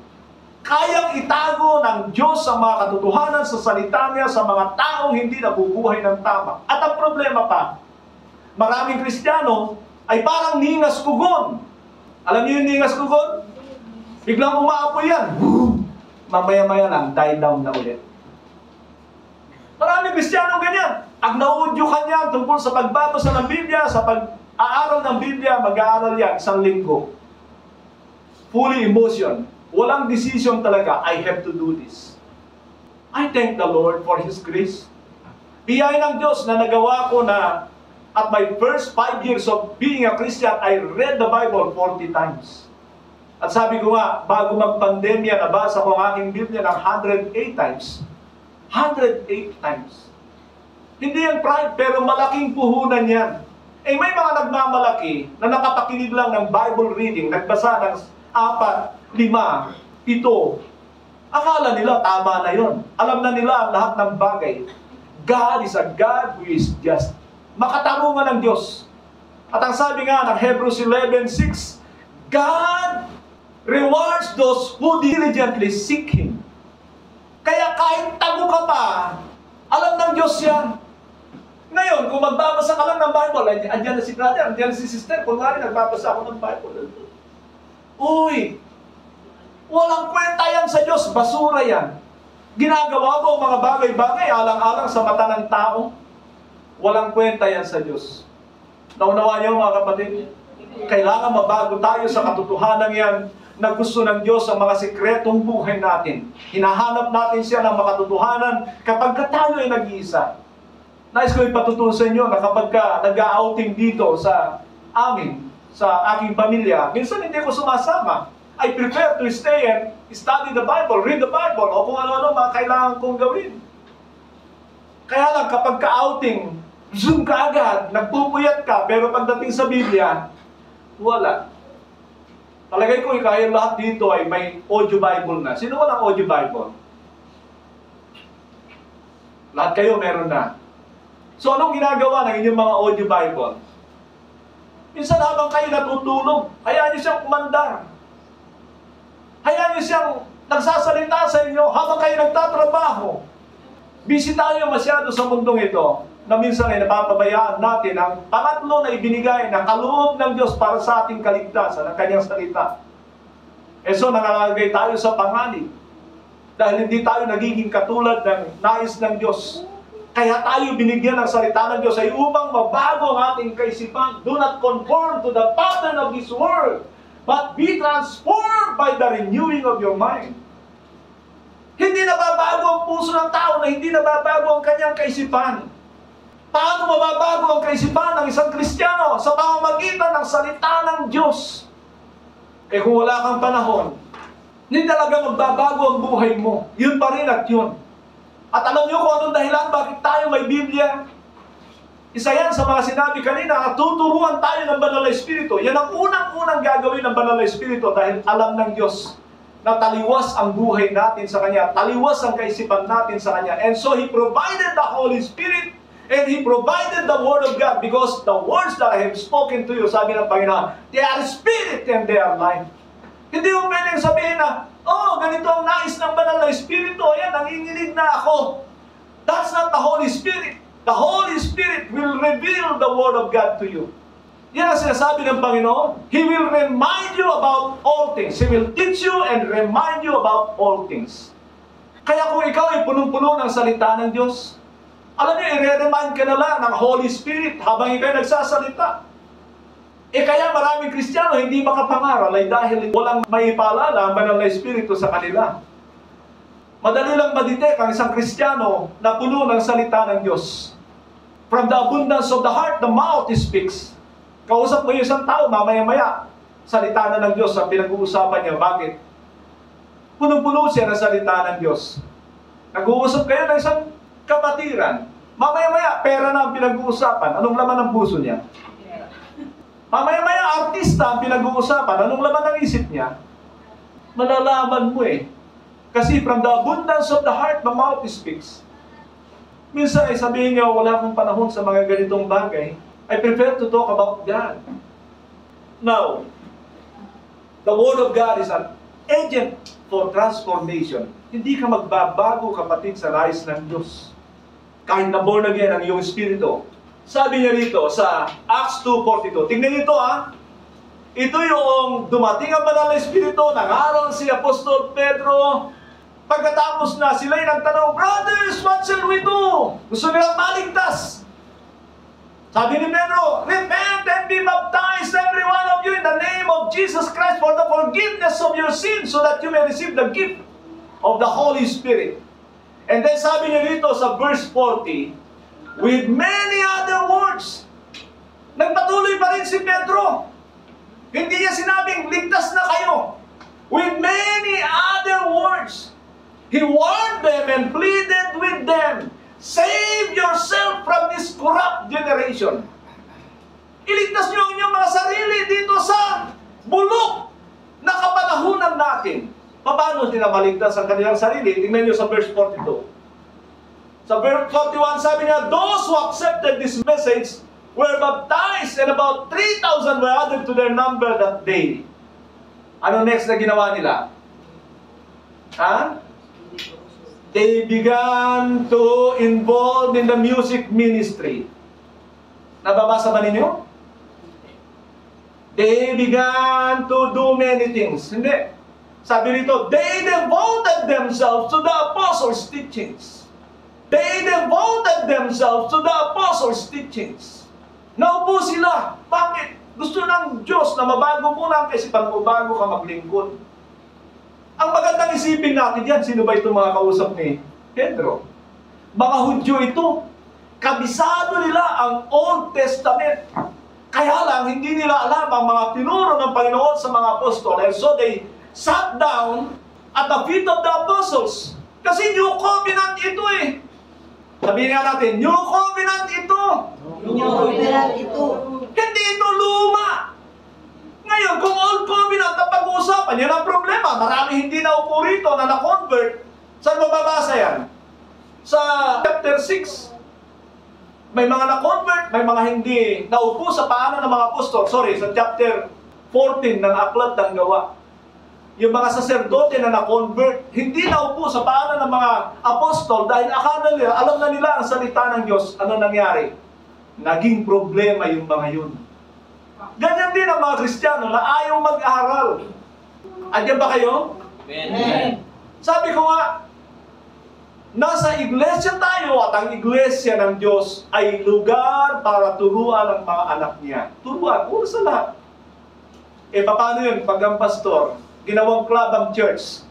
Kayang itago ng Diyos ang mga katotohanan sa salita niya sa mga taong hindi nabubuhay ng tama. At ang problema pa, maraming Kristiyano ay parang ningas kugon. Alam niyo yung ningas kugon? Biglang umaapoy yan. Boom! mamaya-maya lang, die down na ulit. Maraming Kristiyano ganyan. Ang nauudyo kanya tungkol sa pagbabasa ng Biblia, sa pag-aaral ng Biblia, mag-aaral yan 1 linggo. Fully emotion. Walang decision talaga, I have to do this. I thank the Lord for His grace. Biyaya ng Diyos na nagawa ko na at my first 5 years of being a Christian, I read the Bible 40 times. At sabi ko nga, bago mag-pandemya, nabasa ko ang aking Biblia ng 108 times. 108 times. Hindi yan pride, pero malaking puhunan yan. Eh may mga nagmamalaki na nakapakinig lang ng Bible reading, nagbasa ng 4, 5, 7. Akala nila tama na yon. Alam na nila ang lahat ng bagay. God is a God who is just. Makatarungan ng Diyos. At ang sabi nga ng Hebrews 11:6, God rewards those who diligently seek Him. Kaya kahit tago ka pa, alam ng Diyos yan. Ngayon, kung magbabasa ka lang ng Bible, andyan na si brother, andyan na si sister, kung nga rin nagbabasa ako ng Bible. Uy, walang kwenta yan sa Diyos, basura yan. Ginagawa mo ang mga bagay-bagay, alang-alang sa mata ng tao. Walang kwenta yan sa Diyos. Naunawa niyo mga kapatid? Kailangan mabago tayo sa katotohanan yan na gusto ng Diyos ang mga sikretong buhay natin. Hinahanap natin siya ng makatotohanan kapag tayo ay nag-iisa. Nais ko ipatuturo sa inyo na kapag nag-outing dito sa amin, sa aking pamilya, minsan hindi ko sumasama. I prefer to stay and study the Bible, read the Bible, o kung ano-ano mga kailangan kong gawin. Kaya lang kapag ka-outing, zoom ka agad, nagpupuyat ka, pero pagdating sa Biblia, wala. Talagay ko kayo lahat dito ay may audio Bible na. Sino walang audio Bible? Lahat kayo meron na. So anong ginagawa ng inyong mga audio Bible? Minsan habang kayo natutulog, hayaan niyo siyang kumandar. Hayaan niyo siyang nagsasalita sa inyo habang kayo nagtatrabaho. Busy tayo masyado sa mundong ito na minsan ay napapabayaan natin ang pangatlo na ibinigay na kaloob ng Diyos para sa ating kaligtasan, ang Kanyang salita. E so nangalagay tayo sa panganib dahil hindi tayo nagiging katulad ng nais ng Diyos. Kaya tayo binigyan ng salita ng Diyos ay upang mabago ang ating kaisipan. Do not conform to the pattern of this world, but be transformed by the renewing of your mind. Hindi nababago ang puso ng tao na hindi nababago ang kanyang kaisipan. Paano mababago ang kaisipan ng isang Kristiyano? Sa pamamagitan ng salita ng Diyos. Eh kung wala kang panahon, hindi talaga magbabago ang buhay mo. Yun pa rin at yun. At alam niyo kung anong dahilan bakit tayo may Biblia? Isa yan sa mga sinabi kanina, at tuturuan tayo ng Banal na Espiritu. Yan ang unang-unang gagawin ng Banal na Espiritu dahil alam ng Diyos na taliwas ang buhay natin sa Kanya, taliwas ang kaisipan natin sa Kanya. And so He provided the Holy Spirit and He provided the Word of God because the words that I have spoken to you, sabi ng Panginoon, they are Spirit and they are life. Hindi mo pwedeng sabihin na, oh, ganito ang nais ng Banal na Espiritu, ayan, nanginginig na ako. That's not the Holy Spirit. The Holy Spirit will reveal the Word of God to you. Yan ang sinasabi ng Panginoon. He will remind you about all things. He will teach you and remind you about all things. Kaya kung ikaw ay punong-puno ng salita ng Diyos, alam niyo, i-remind ka na lang ng Holy Spirit habang ikaw nagsasalita. Eh kaya maraming Kristiyano hindi makapangaral ay dahil walang maipaalala ang Banal na Espiritu sa kanila. Madali lang madetect ang isang Kristiyano na puno ng salita ng Diyos. From the abundance of the heart, the mouth speaks. Kausap mo yung isang tao, mamaya-maya, salita na ng Diyos ang pinag-uusapan niya. Bakit? Punong-puno siya ng salita ng Diyos. Nag-uusap kayo ng isang kapatiran. Mamaya-maya, pera na ang pinag-uusapan. Anong laman ng puso niya? Mamaya-maya, artista ang pinag-uusapan. Anong laman ng isip niya? Malalaman mo eh. Kasi from the abundance of the heart, the mouth speaks. Minsan ay sabihin niyo, wala akong panahon sa mga ganitong bagay. I prefer to talk about God. Now, the Word of God is an agent for transformation. Hindi ka magbabago, kapatid, sa nais ng Diyos. Kahit na born again ang iyong espiritu. Sabi niya rito sa Acts 2:42. Tingnan niyo ito ha. Ito yung dumating ang Banal na Espiritu, nangaral si Apostol Pedro, Pagkatapos na sila'y nagtanong, "Brothers, what shall we do?" Gusto nilang maligtas. Sabi ni Pedro, "Repent and be baptized, every one of you, in the name of Jesus Christ for the forgiveness of your sins, so that you may receive the gift of the Holy Spirit." And then sabi niya dito sa verse 40, with many other words, nagpatuloy pa rin si Pedro. Hindi niya sinabing, "Ligtas na kayo." With many other words, he warned them and pleaded with them, "Save yourself from this corrupt generation." Iligtas niyo ang inyong mga sarili dito sa bulok na kapanahunan natin. Paano sila maligtas ang kanilang sarili? Tingnan niyo sa verse 42. Sa verse 41, sabi niya, "Those who accepted this message were baptized, and about 3,000 were added to their number that day." Ano next na ginawa nila? They began to involve in the music ministry. Nababasa ba ninyo? They began to do many things. Hindi. Sabi rito, they devoted themselves to the apostles' teachings. They devoted themselves to the apostles' teachings. Naupo sila. Bakit? Gusto ng Diyos na mabago mo lang kasi pag mabago ka maglingkod. Ang magandang isipin natin yan, sino ba itong mga kausap ni Pedro? Mga Hudyo ito. Kabisado nila ang Old Testament. Kaya lang, hindi nila alam ang mga tinuro ng Panginoon sa mga apostol. And so they sat down at the feet of the apostles. Kasi New Covenant ito eh. Sabihin nga natin, New Covenant ito. New Covenant ito. Hindi ito luma. Ngayon, kung Old Covenant na pag-uusapan, yan ang problema. Marami hindi na upo rito na na-convert. Saan mababasa yan? Sa chapter 6. May mga na-convert, may mga hindi naupo sa paanan ng mga apostol. Sorry, sa chapter 14 ng Aklat ng Gawa. Yung mga saserdote na na-convert, hindi naupo sa paanan ng mga apostol dahil akala nila, alam na nila ang salita ng Diyos. Ano nangyari? Naging problema yung mga yun. Ganyan din ang mga Kristiyano na ayaw mag-aral. Andiyan ba kayo? Amen. Sabi ko nga, nasa iglesia tayo at ang iglesia ng Diyos ay lugar para turuan ang mga anak niya. Turuan, una sa lahat. Eh, paano yun? Pag ang pastor, ginawang club ang church.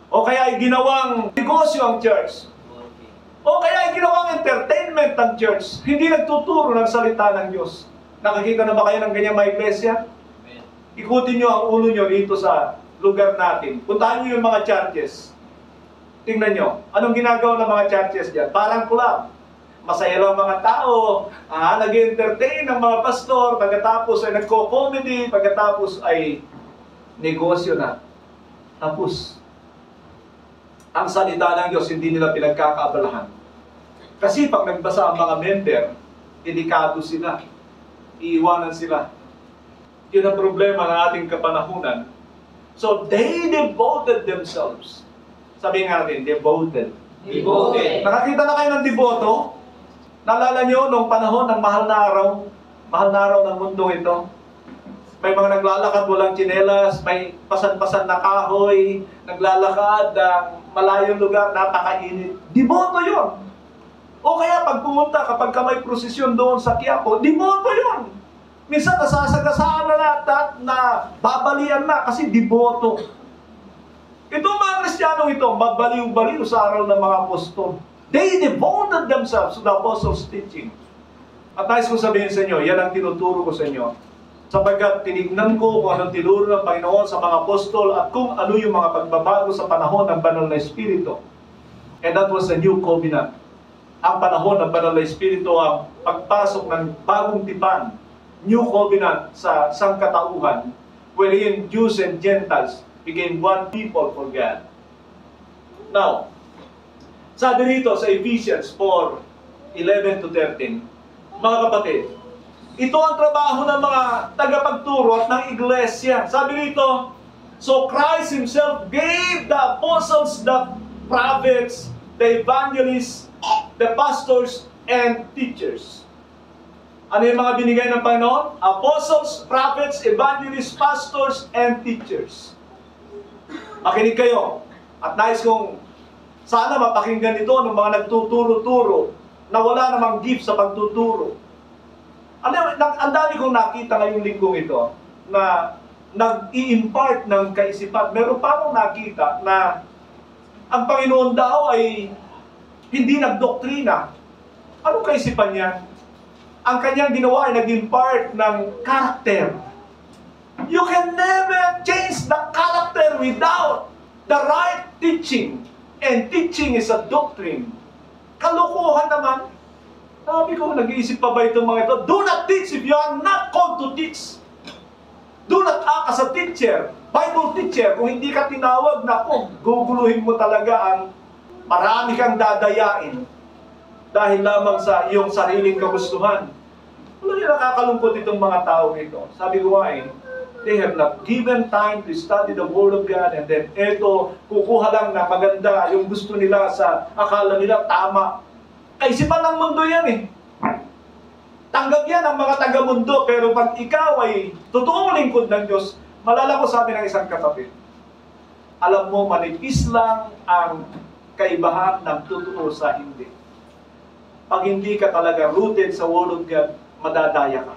O kaya ay ginawang negosyo ang church. O kaya ay ginawang entertainment ang church. Hindi nagtuturo ng salita ng Diyos. Nakakita na ba kayo ng ganyang mga iglesia? Ikutin nyo ang ulo nyo dito sa lugar natin. Puntahan nyo yung mga churches. Tingnan nyo, anong ginagawa ng mga churches dyan? Parang club. Masaya lang mga tao, nag-entertain ng mga pastor, pagkatapos ay nagko-comedy, pagkatapos ay negosyo na. Tapos, ang salita ng Diyos hindi nila pinagkakaabalahan. Kasi pag nagbasa ang mga member, delikado sila. Iiwanan sila. Yun ang problema ng ating kapanahunan. So, they devoted themselves. Sabihin nga natin, devoted. Devoted. Nakakita na kayo ng devoto? Naalala nyo nung panahon ng mahal na araw ng mundo ito? May mga naglalakad walang tsinelas, may pasan-pasan na kahoy, naglalakad ng malayong lugar, napakainit. Devoto yun. O kaya pag pumunta, kapag ka may prosesyon doon sa Quiapo, devoto yun. Minsan nasasagasaan na lahat na babalian na kasi devoto. Itong mga Kristiyanong ito, magbaliw-baliw sa araw ng mga apostol. They devoted themselves to the apostles' teaching. At nais kong sabihin sa inyo, yan ang tinuturo ko sa inyo. Sapagkat tinignan ko kung anong tinuro ng Panginoon sa mga apostol at kung ano yung mga pagbabago sa panahon ng Banal na Espiritu. And that was the New Covenant. Ang panahon ng Banal na Espiritu, ang pagpasok ng bagong tipan, New Covenant sa sangkatauhan, wherein Jews and Gentiles became one people for God. Now, sabi rito sa Ephesians 4:11 to 13, mga kapatid, ito ang trabaho ng mga tagapagturo at ng iglesia. Sabi rito, so Christ Himself gave the apostles, the prophets, the evangelists, the pastors, and teachers. Ano yung mga binigay ng Panginoon? Apostles, prophets, evangelists, pastors, and teachers. Makinig kayo. At nais kong Sana mapakinggan ito ng mga nagtuturo-turo na wala namang gift sa pagtuturo. Ang dami kong nakita ngayong linggong ito na nag-i-impart ng kaisipan. Meron pa akong nakita na ang Panginoon daw ay hindi nagdoktrina. Anong kaisipan niya? Ang kanyang ginawa ay nag-impart ng character. You can never change the character without the right teaching. And teaching is a doctrine. Kalokohan naman. Sabi ko, nag-iisip pa ba itong mga ito? Do not teach if you are not called to teach. Do not act as a teacher, Bible teacher. Kung hindi ka tinawag, naku, guguluhin mo talaga ang marami kang dadayain dahil lamang sa iyong sariling kagustuhan. Wala yung nakakalungkot itong mga tao ito. Sabi ko nga they have not given time to study the Word of God, and then eto, kukuha lang na maganda yung gusto nila sa akala nila tama. Kaisipan ng mundo yan Tanggap yan ang mga taga-mundo, pero pag ikaw ay totoong lingkod ng Diyos, malala ko sabi ng isang kapatid, alam mo, manipis lang ang kaibahan ng totoo sa hindi. Pag hindi ka talaga rooted sa Word of God, madadaya ka.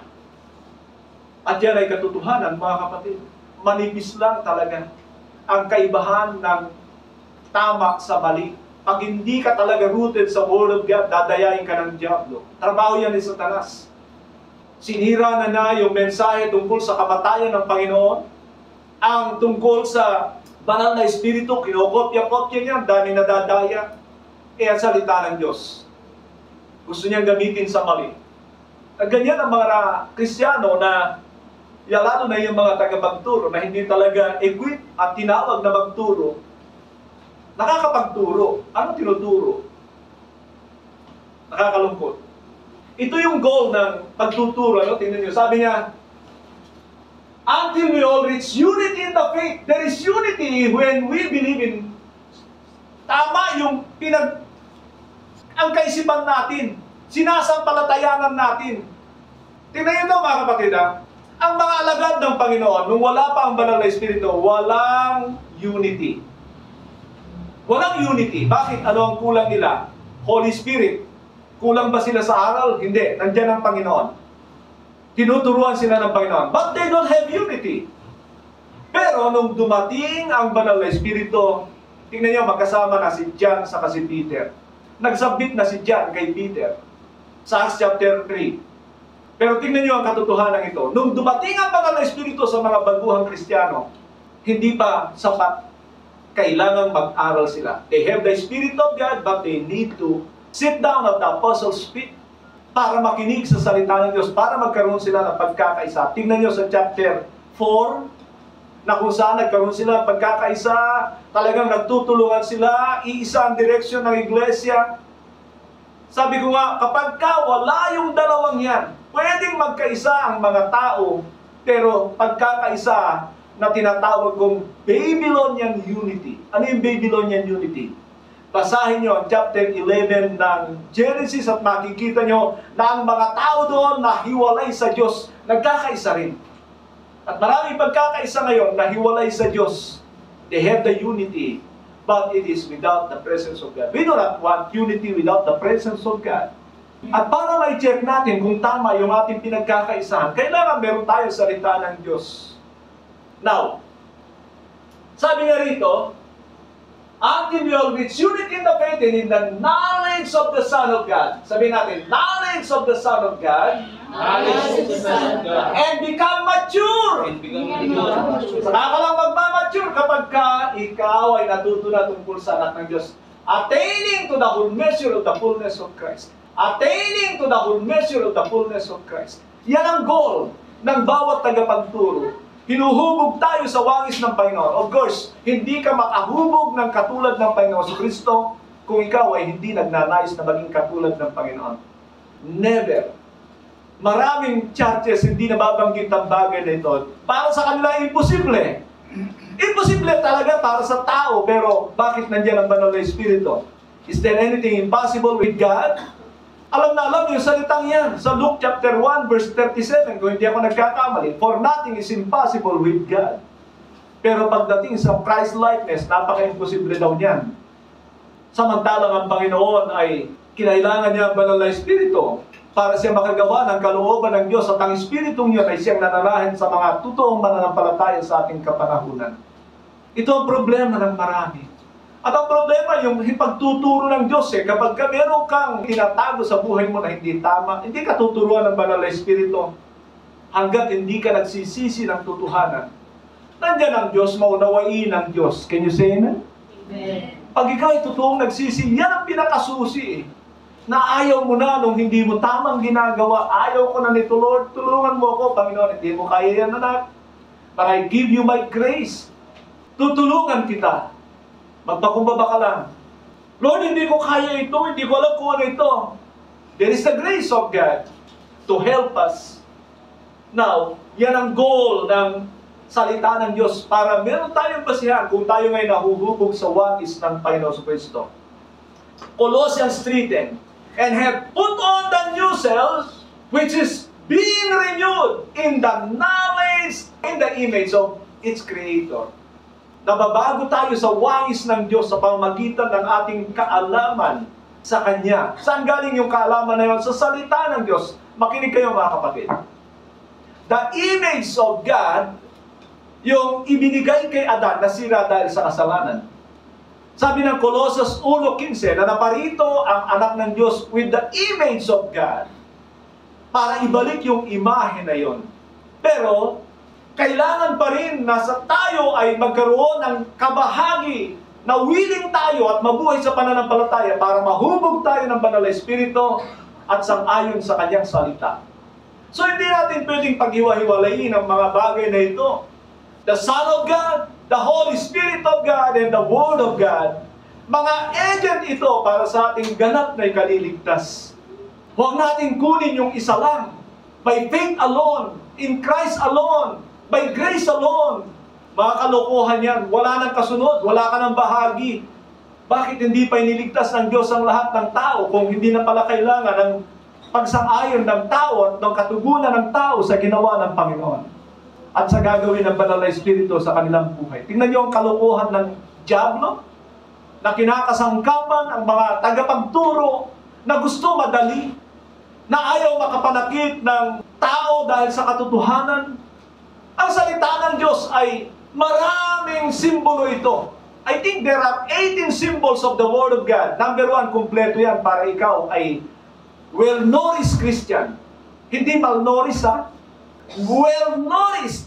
At yan ay katotohanan, mga kapatid. Manipis lang talaga ang kaibahan ng tama sa mali. Pag hindi ka talaga rooted sa Word of God, dadayain ka ng diablo. Trabaho yan ni Satanas. Sinira na yung mensahe tungkol sa kamatayan ng Panginoon. Ang tungkol sa banal na Espiritu, kinokopya-kopya niya, dahil nadadaya. Ang salita ng Diyos. Gusto niyang gamitin sa mali. At ganyan ang mga Kristiyano na lalo na yung mga tagapagturo na hindi talaga equip at tinawag na magturo, nakakapagturo. Ano tinuturo? Nakakalungkot. Ito yung goal ng pagtuturo. Tingnan nyo, sabi niya, until we all reach unity in the faith. There is unity when we believe in tama yung ang kaisipan natin, sinasampalatayanan natin. Tingnan nyo ito, mga kapatid, ang mga alagad ng Panginoon, nung wala pa ang banal na Espiritu, walang unity. Walang unity. Bakit? Ano ang kulang nila? Holy Spirit. Kulang ba sila sa aral? Hindi. Nandiyan ang Panginoon. Tinuturuan sila ng Panginoon. But they don't have unity. Pero nung dumating ang banal na Espiritu, tingnan niyo, magkasama na si John sa si Peter. Nagsubmit na si John kay Peter. Sa Acts chapter 3. Pero tingnan niyo ang katotohanan ito. Nung dumating ang banal na Espiritu sa mga baguhang Kristiyano, hindi pa sapat. Kailangang mag-aral sila. They have the Spirit of God, but they need to sit down at the Apostles' feet para makinig sa salita ng Diyos, para magkaroon sila ng pagkakaisa. Tingnan niyo sa chapter 4, na kung saan nagkaroon sila ng pagkakaisa, talagang nagtutulungan sila, iisa ang direksyon ng iglesia. Sabi ko nga, kapag wala yung dalawang yan, pwedeng magkaisa ang mga tao, pero pagkakaisa na tinatawag kong Babylonian Unity. Ano yung Babylonian Unity? Basahin nyo ang chapter 11 ng Genesis at makikita nyo na ang mga tao doon na hiwalay sa Diyos, nagkakaisa rin. At maraming pagkakaisa ngayon na hiwalay sa Diyos. They have the unity, but it is without the presence of God. We do not want unity without the presence of God. At para ma-check natin kung tama yung ating pinagkakaisahan, kailangan meron tayo salita ng Diyos. Now, sabi nga rito, until we all reach unity in the faith and in the knowledge of the Son of God. Sabi natin, knowledge of the Son of God. Knowledge of the Son of God. And become mature. Saka ka lang magmamature kapag ikaw ay natuto na tungkol sa anak ng Diyos. Attaining to the whole measure of the fullness of Christ. Attaining to the whole measure of the fullness of Christ. Yan ang goal ng bawat tagapagturo. Hinuhubog tayo sa wangis ng Panginoon. Of course, hindi ka makahubog ng katulad ng Panginoon sa Kristo kung ikaw ay hindi nagnanais na maging katulad ng Panginoon. Never. Maraming churches hindi nababanggit ang bagay na ito. Para sa kanila, imposible. Imposible talaga para sa tao, pero bakit nandiyan ang banal na Espiritu? Is there anything impossible with God? Alam na alam yung salitang yan. Sa Luke chapter 1 verse 37, kung hindi ako nagkakamali, for nothing is impossible with God. Pero pagdating sa Christ-likeness, napaka-imposible daw niyan. Samantalang ang Panginoon ay kinailangan niya ang banal na Espiritu para siya makagawa ng kalooban ng Diyos at ang Espiritong yun ay siyang nananahin sa mga totoong mananampalataya sa ating kapanahunan. Ito ang problema ng marami. At ang problema yung pagtuturo ng Diyos kapag meron kang tinatago sa buhay mo na hindi tama, hindi ka tuturuan ng banal na Espiritu hanggat hindi ka nagsisisi ng totohanan. Nandiyan ang Diyos, maunawain ng Diyos. Can you say amen? Amen. Pag ikaw ay totoong nagsisi, yan ang pinakasusi na ayaw mo na nung hindi mo tamang ginagawa. Ayaw ko na nito, Lord. Tulungan mo ako, Panginoon. Hindi mo kaya yan, anak. But I give you my grace. Tutulungan kita. Magpakumbaba ka lang. Lord, hindi ko kaya ito. Hindi ko alam kung ano ito. There is the grace of God to help us. Now, yan ang goal ng salita ng Diyos para meron tayong basihan kung tayo ngay nahuhubog sa wangis ng Panginoon Kristo. Colossians 3:10, and have put on the new self, which is being renewed in the knowledge, in the image of its Creator. Nababago tayo sa wangis ng Diyos sa pamamagitan ng ating kaalaman sa Kanya. Saan galing yung kaalaman na yun? Sa salita ng Diyos. Makinig kayo mga kapatid. The image of God, yung ibinigay kay Adan, nasira dahil sa kasalanan. Sabi ng Colossus 1:15 na naparito ang anak ng Diyos with the image of God para ibalik yung imahe na yon. Pero, kailangan pa rin na sa tayo ay magkaroon ng kabahagi na willing tayo at mabuhay sa pananampalataya para mahubog tayo ng banal na Espiritu at sang-ayon sa Kanyang salita. So, hindi natin pwedeng paghiwa-hiwalayin ang mga bagay na ito. The Son of God, the Holy Spirit of God, and the Word of God. Mga agent ito para sa ating ganap na ikaliligtas. Huwag natin kunin yung isa lang. By faith alone, in Christ alone, by grace alone. Mga kalokohan yan. Wala nang kasunod, wala ka ng bahagi. Bakit hindi pa iniligtas ng Diyos ang lahat ng tao kung hindi na pala kailangan ng pagsang-ayon ng tao at ng katugunan ng tao sa ginawa ng Panginoon at sa gagawin ng banal na Espiritu sa kanilang buhay. Tingnan niyo ang kalokohan ng dyablo na kinakasangkapan ang mga tagapagturo na gusto madali, na ayaw makapanakit ng tao dahil sa katotohanan. Ang salita ng Diyos ay maraming simbolo ito. I think there are 18 symbols of the Word of God. Number 1, kumpleto yan para ikaw ay well-nourished Christian. Hindi malnourished, ha? Well-nourished.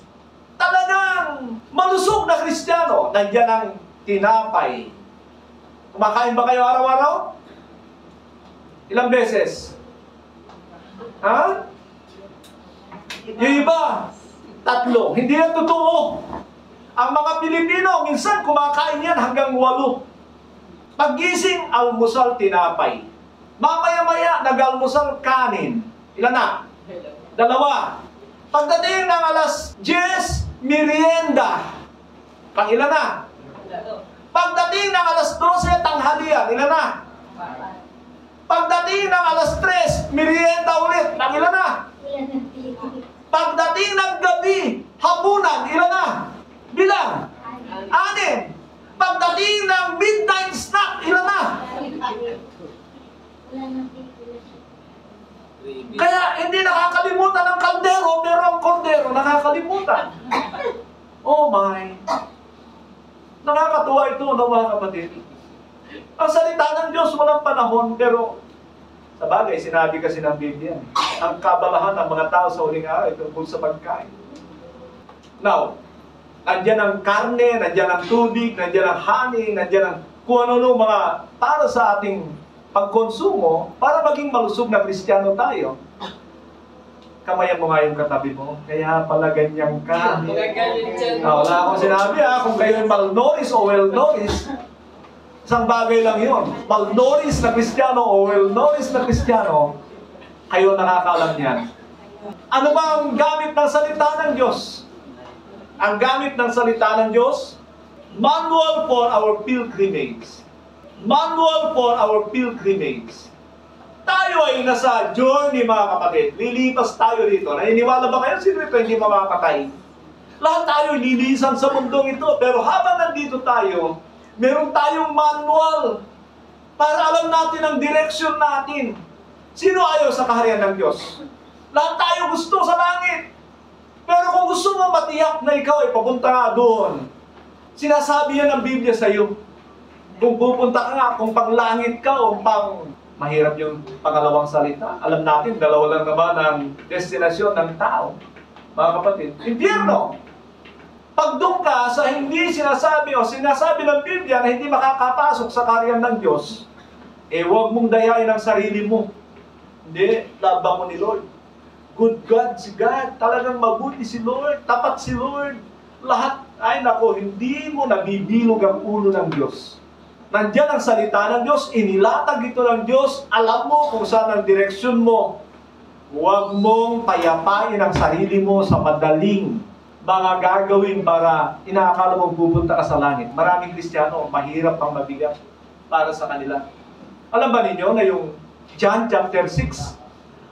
Talagang malusog na Kristiyano. Nandiyan ang tinapay. Kumakain ba kayo araw-araw? Ilang beses? Ha? Yung iba, 3. Hindi yan totoo. Ang mga Pilipino, minsan kumakain yan hanggang 8. Paggising, almusal, tinapay. Mamaya-maya, nag-almusal, kanin. Ilan na? 2. Pagdating ng alas 10, merienda. Ilan na? Pagdating ng alas 12, tanghalian. Ilan na? Pagdating ng alas 3, merienda ulit. Ilan na? Pagdating ng gabi, hapunan. Ilan na? Bilang? 6. Pagdating ng midnight snack. Ilan na? Kaya hindi nakakalimutan ng kaldero, pero ang kordero nakakalimutan. Oh my! Nakakatuwa ito, mga kapatid. Ang salita ng Diyos walang panahon, pero sa bagay, sinabi kasi ng Biblia, ang kabalahan ng mga tao sa huling araw ay tungkol sa pagkain. Now, nandiyan ang karne, nandiyan ang tubig, nandiyan ang honey, nandiyan ang kung ano mga para sa ating pagkonsumo para maging malusog na Kristiyano tayo. Kamayan mo nga yung katabi mo. Kaya pala ganyan ka. Wala akong sinabi kung kayo malnourished o well-nourished. Isang bagay lang yun. Malnourished na Kristiyano o well-nourished na Kristiyano, kayo nakakaalam yan. Ano ba ang gamit ng salita ng Diyos? Ang gamit ng salita ng Diyos, manual for our pilgrimage. Manual for our pilgrimage. Tayo ay nasa journey, mga kapatid. Lilipas tayo dito. Naniniwala ba kayo? Sino ito hindi mamamatay? Lahat tayo lilisan sa mundong ito. Pero habang nandito tayo, meron tayong manual Para alam natin ang direksyon natin. Sino ayaw sa kaharian ng Diyos? Lahat tayo gusto sa langit. Pero kung gusto mo matiyak na ikaw ay papunta nga doon, sinasabi yan ng Biblia sa iyo. Kung pupunta ka nga, kung panglangit ka o pang... Mahirap yung pangalawang salita. Alam natin, dalawa lang naman ang destinasyon ng tao. Mga kapatid, impyerno. Pag doon ka sa hindi sinasabi o sinasabi ng Biblia na hindi makakapasok sa kaharian ng Diyos, huwag mong dayain ang sarili mo. Hindi, labang mo ni Lord. Good God si God. Talagang mabuti si Lord. Tapat si Lord. Lahat, ay nako, hindi mo nabibilog ang ulo ng Diyos. Nandiyan ang salita ng Diyos, inilatag ito ng Diyos, alam mo kung saan ang direksyon mo. Huwag mong payapain ang sarili mo sa madaling mga gagawin para inaakala mong pupunta ka sa langit. Maraming Kristiyano, mahirap pang mabigat para sa kanila. Alam ba ninyo na yung John chapter 6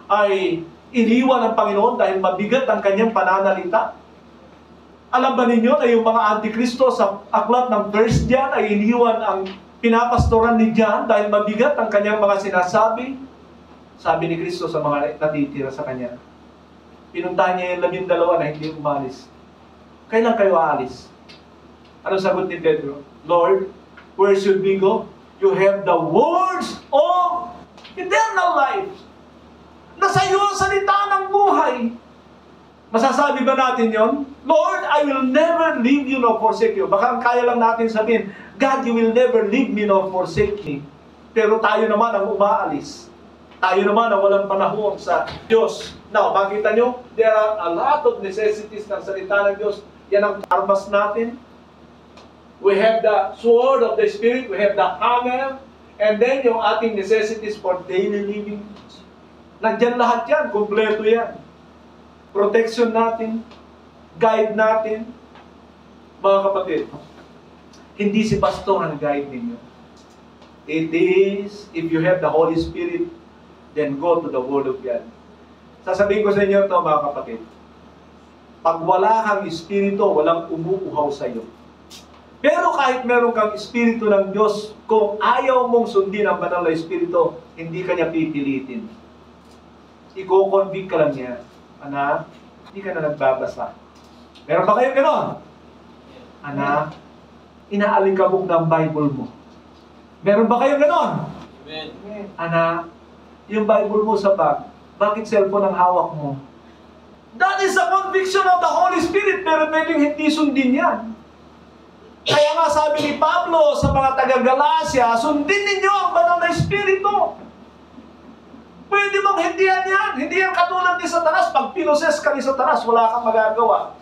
ay iniwan ng Panginoon dahil mabigat ang kanyang pananalita? Alam ba ninyo na yung mga antikristo sa aklat ng 1 John ay iniwan ang pinapastoran ni John dahil mabigat ang kanyang mga sinasabi? Sabi ni Kristo sa mga natitira sa kanya. Pinuntahan niya yung 12 na hindi umalis. Kailan kayo aalis? Ano sagot ni Pedro? Lord, where should we go? You have the words of eternal life. Nasa iyo ang salita ng buhay. Masasabi ba natin yon? Lord, I will never leave you nor forsake you. Baka kaya lang natin sabihin, God, you will never leave me nor forsake me. Pero tayo naman ang umaalis. Tayo naman ang walang panahon sa Diyos. Now, makita nyo, there are a lot of necessities ng salita ng Diyos. Yan ang armas natin. We have the sword of the Spirit, we have the hammer, and then yung ating necessities for daily living. Nandyan lahat yan, kumpleto yan. Protection natin, guide natin. Mga kapatid, hindi si pastor ang guide ninyo. It is, if you have the Holy Spirit, then go to the Word of God. Sasabihin ko sa inyo ito, mga kapatid. Pag wala kang Espiritu, walang umuuhaw sa iyo. Pero kahit meron kang Espiritu ng Diyos, kung ayaw mong sundin ang banal na Espiritu, hindi ka niya pipilitin. Iko-convict ka lang niya. Anak, hindi ka na nagbabasa. Meron ba kayo gano'n? Anak, inaalikabok ng Bible mo. Meron ba kayo gano'n? Amen. Anak, yung Bible mo sa bag, bakit cellphone ang hawak mo? That is a conviction of the Holy Spirit, pero pwedeng hindi sundin yan. Kaya nga sabi ni Pablo sa mga taga-Galacia, sundin ninyo ang banal na Espiritu. Pwede mong hindi yan. Hindi yan katulad ni Satanas. Pag pinoses ka ni Satanas, wala kang magagawa.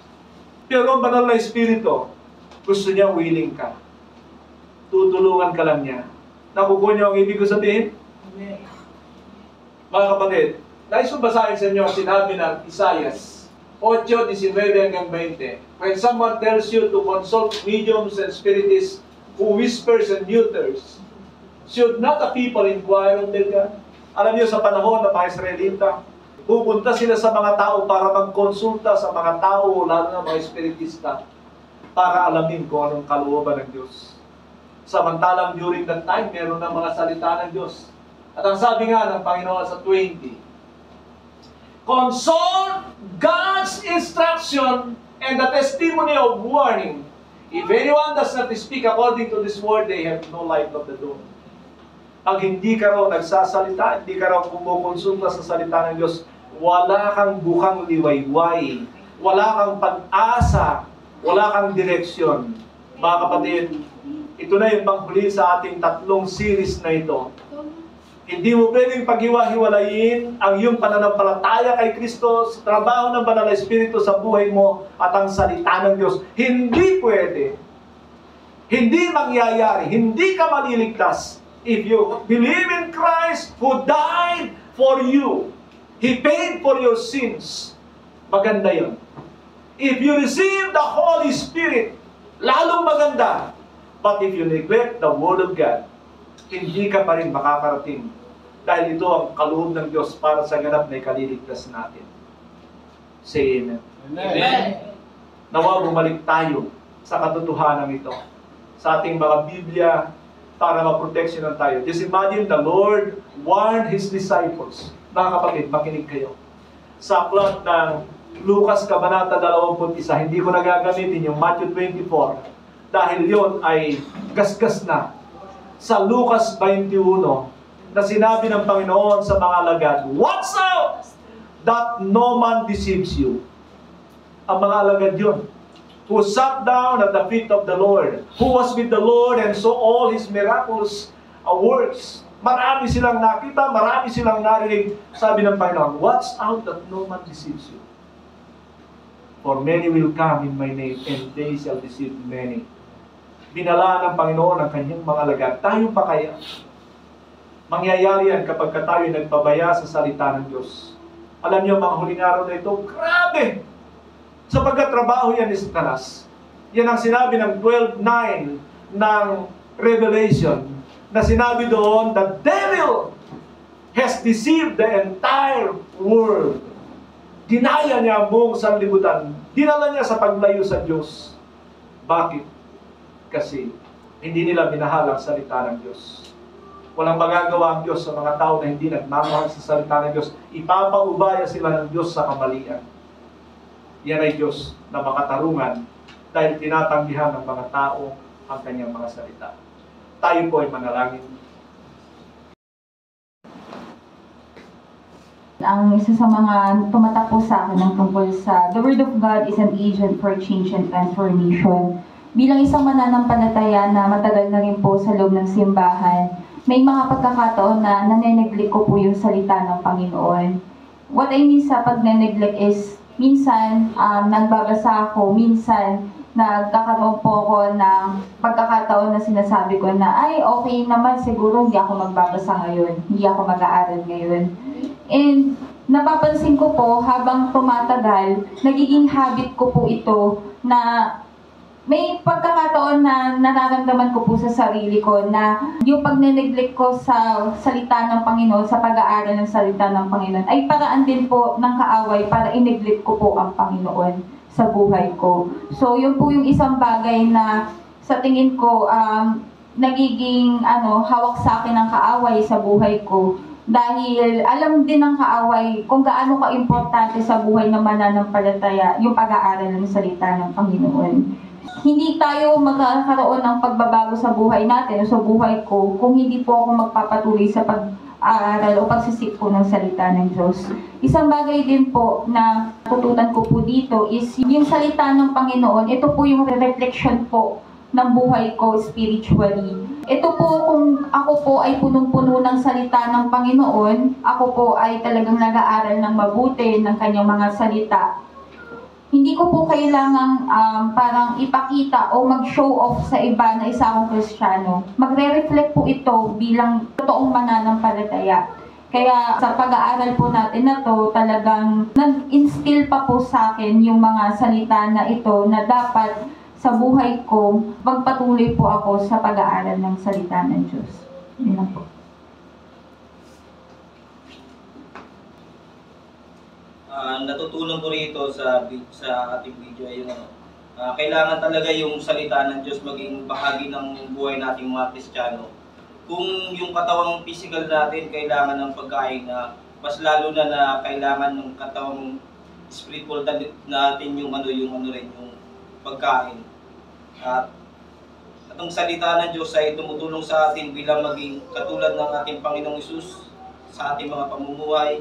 Pero ang banal na Espiritu, gusto niya willing ka. Tutulungan ka lang niya. Nakukuha niyo ang ibig ko sabihin? Amen. Mga kapatid, nais ko basahin sa inyo ang sinabi ng Isaias 8:19-20. When someone tells you to consult mediums and spiritists who whispers and neuters, should not the people inquire of their God? Alam niyo, sa panahon ng mga Israelita, pupunta sila sa mga tao para magkonsulta sa mga tao, lalo na mga espiritista, para alamin kung anong kalooban ng Diyos. Samantalang during that time, meron ng mga salita ng Diyos. At ang sabi nga ng Panginoon sa 20, consult God's instruction and the testimony of warning. If anyone does not speak according to this word, they have no light of the dawn. Pag hindi ka raw nagsasalita, hindi ka raw kumukonsulta sa salita ng Diyos, wala kang bukang liwayway, wala kang pag-asa, wala kang direksyon. Mga kapatid, ito na yung panghuli sa ating 3 series na ito. Hindi mo pwedeng paghiwa-hiwalayin ang iyong pananampalataya kay Kristo, sa trabaho ng Banal na Espiritu sa buhay mo at ang salita ng Diyos. Hindi pwede. Hindi mangyayari. Hindi ka maliligtas. If you believe in Christ who died for you, He paid for your sins. Maganda yun. If you receive the Holy Spirit, lalong maganda. But if you neglect the Word of God, hindi ka pa rin makakarating. Dahil ito ang kaloob ng Diyos para sa ganap na ikaliligtas natin. Say amen. Amen. Nawa bumalik tayo sa katotohanan ito. Sa ating mga Biblia, para maproteksyonan tayo. Just imagine the Lord warned His disciples. Mga kapatid, makinig kayo. Sa aklat ng Lucas Kabanata 21, hindi ko nagagamitin yung Matthew 24 dahil yon ay gasgas na. Sa Lucas 21, na sinabi ng Panginoon sa mga alagad, "Watch out that no man deceives you." Ang mga alagad yun, who sat down at the feet of the Lord, who was with the Lord and saw all His miraculous works. Marami silang nakita, marami silang narinig. Sabi ng Panginoon, "Watch out that no man deceives you. For many will come in my name, and they shall deceive many." Binala ng Panginoon ang kanyang mga alagad. Tayo pa kaya? Mangyayari yan kapag tayo nagpabaya sa salita ng Diyos. Alam niyo, mga huling araw na ito, grabe! Sapagkat trabaho yan ni Satanas. Yan ang sinabi ng 12:9 ng Revelation, na sinabi doon, the devil has deceived the entire world. Dinaya niya ang buong sanlibutan. Dinala niya sa paglayo sa Diyos. Bakit? Kasi hindi nila minahal ang salita ng Diyos. Walang magagawa ang Diyos sa mga tao na hindi nagmamahal sa salita ng Diyos. Ipapaubaya sila ng Diyos sa kamalian. Yan ay Diyos na makatarungan dahil tinatanggihan ng mga tao ang kanyang mga salita. Tayo po ay manalangin. Ang isa sa mga tumatak po sa akin ng tungkol sa the Word of God is an agent for change and transformation. Bilang isang mananampalataya na matagal na rin po sa loob ng simbahan, may mga pagkakataon na naneneglect ko po yung salita ng Panginoon. What I mean sa pag-neglect is, minsan nagbabasa ako, minsan nagkakaroon po ako ng pagkakataon na sinasabi ko na, ay, okay naman, siguro hindi ako magbabasa ngayon, hindi ako mag-aaral ngayon. And napapansin ko po, habang tumatagal, nagiging habit ko po ito na may pagkakataon na nararamdaman ko po sa sarili ko na yung pag-neglect ko sa salita ng Panginoon, sa pag-aaral ng salita ng Panginoon, ay paraan din po ng kaaway para i-neglect ko po ang Panginoon sa buhay ko. So, yun po yung isang bagay na sa tingin ko, nagiging hawak sa akin ng kaaway sa buhay ko. Dahil alam din ng kaaway kung gaano ka-importante sa buhay ng mananampalataya yung pag-aaral ng salita ng Panginoon. Hindi tayo magkakaroon ng pagbabago sa buhay natin o sa buhay ko kung hindi po ako magpapatuloy sa pag-aaral o pagsisik po ng salita ng Diyos. Isang bagay din po na tutunan ko po dito is yung salita ng Panginoon, ito po yung reflection po ng buhay ko spiritually. Ito po, kung ako po ay punong-puno ng salita ng Panginoon, ako po ay talagang nag-aaral ng mabuti ng kanyang mga salita. Hindi ko po kailangang parang ipakita o mag-show off sa iba na isa akong Kristiyano. Magre-reflect po ito bilang totoong mananampalataya. Kaya sa pag-aaral po natin na to, talagang nag-instill pa po sa akin yung mga salita na ito na dapat sa buhay ko, magpatuloy po ako sa pag-aaral ng salita ng Diyos. Yun lang po. Natutunan ko rito sa ating video ay yung kailangan talaga yung salita ng Diyos maging bahagi ng buhay nating mga Kristiyano. Kung yung katawang physical natin kailangan ng pagkain, na mas lalo na kailangan ng katawang spiritual natin yung pagkain. At ang salita ng Diyos ay tumutulong sa atin bilang maging katulad ng ating Panginoong Hesus sa ating mga pamumuhay.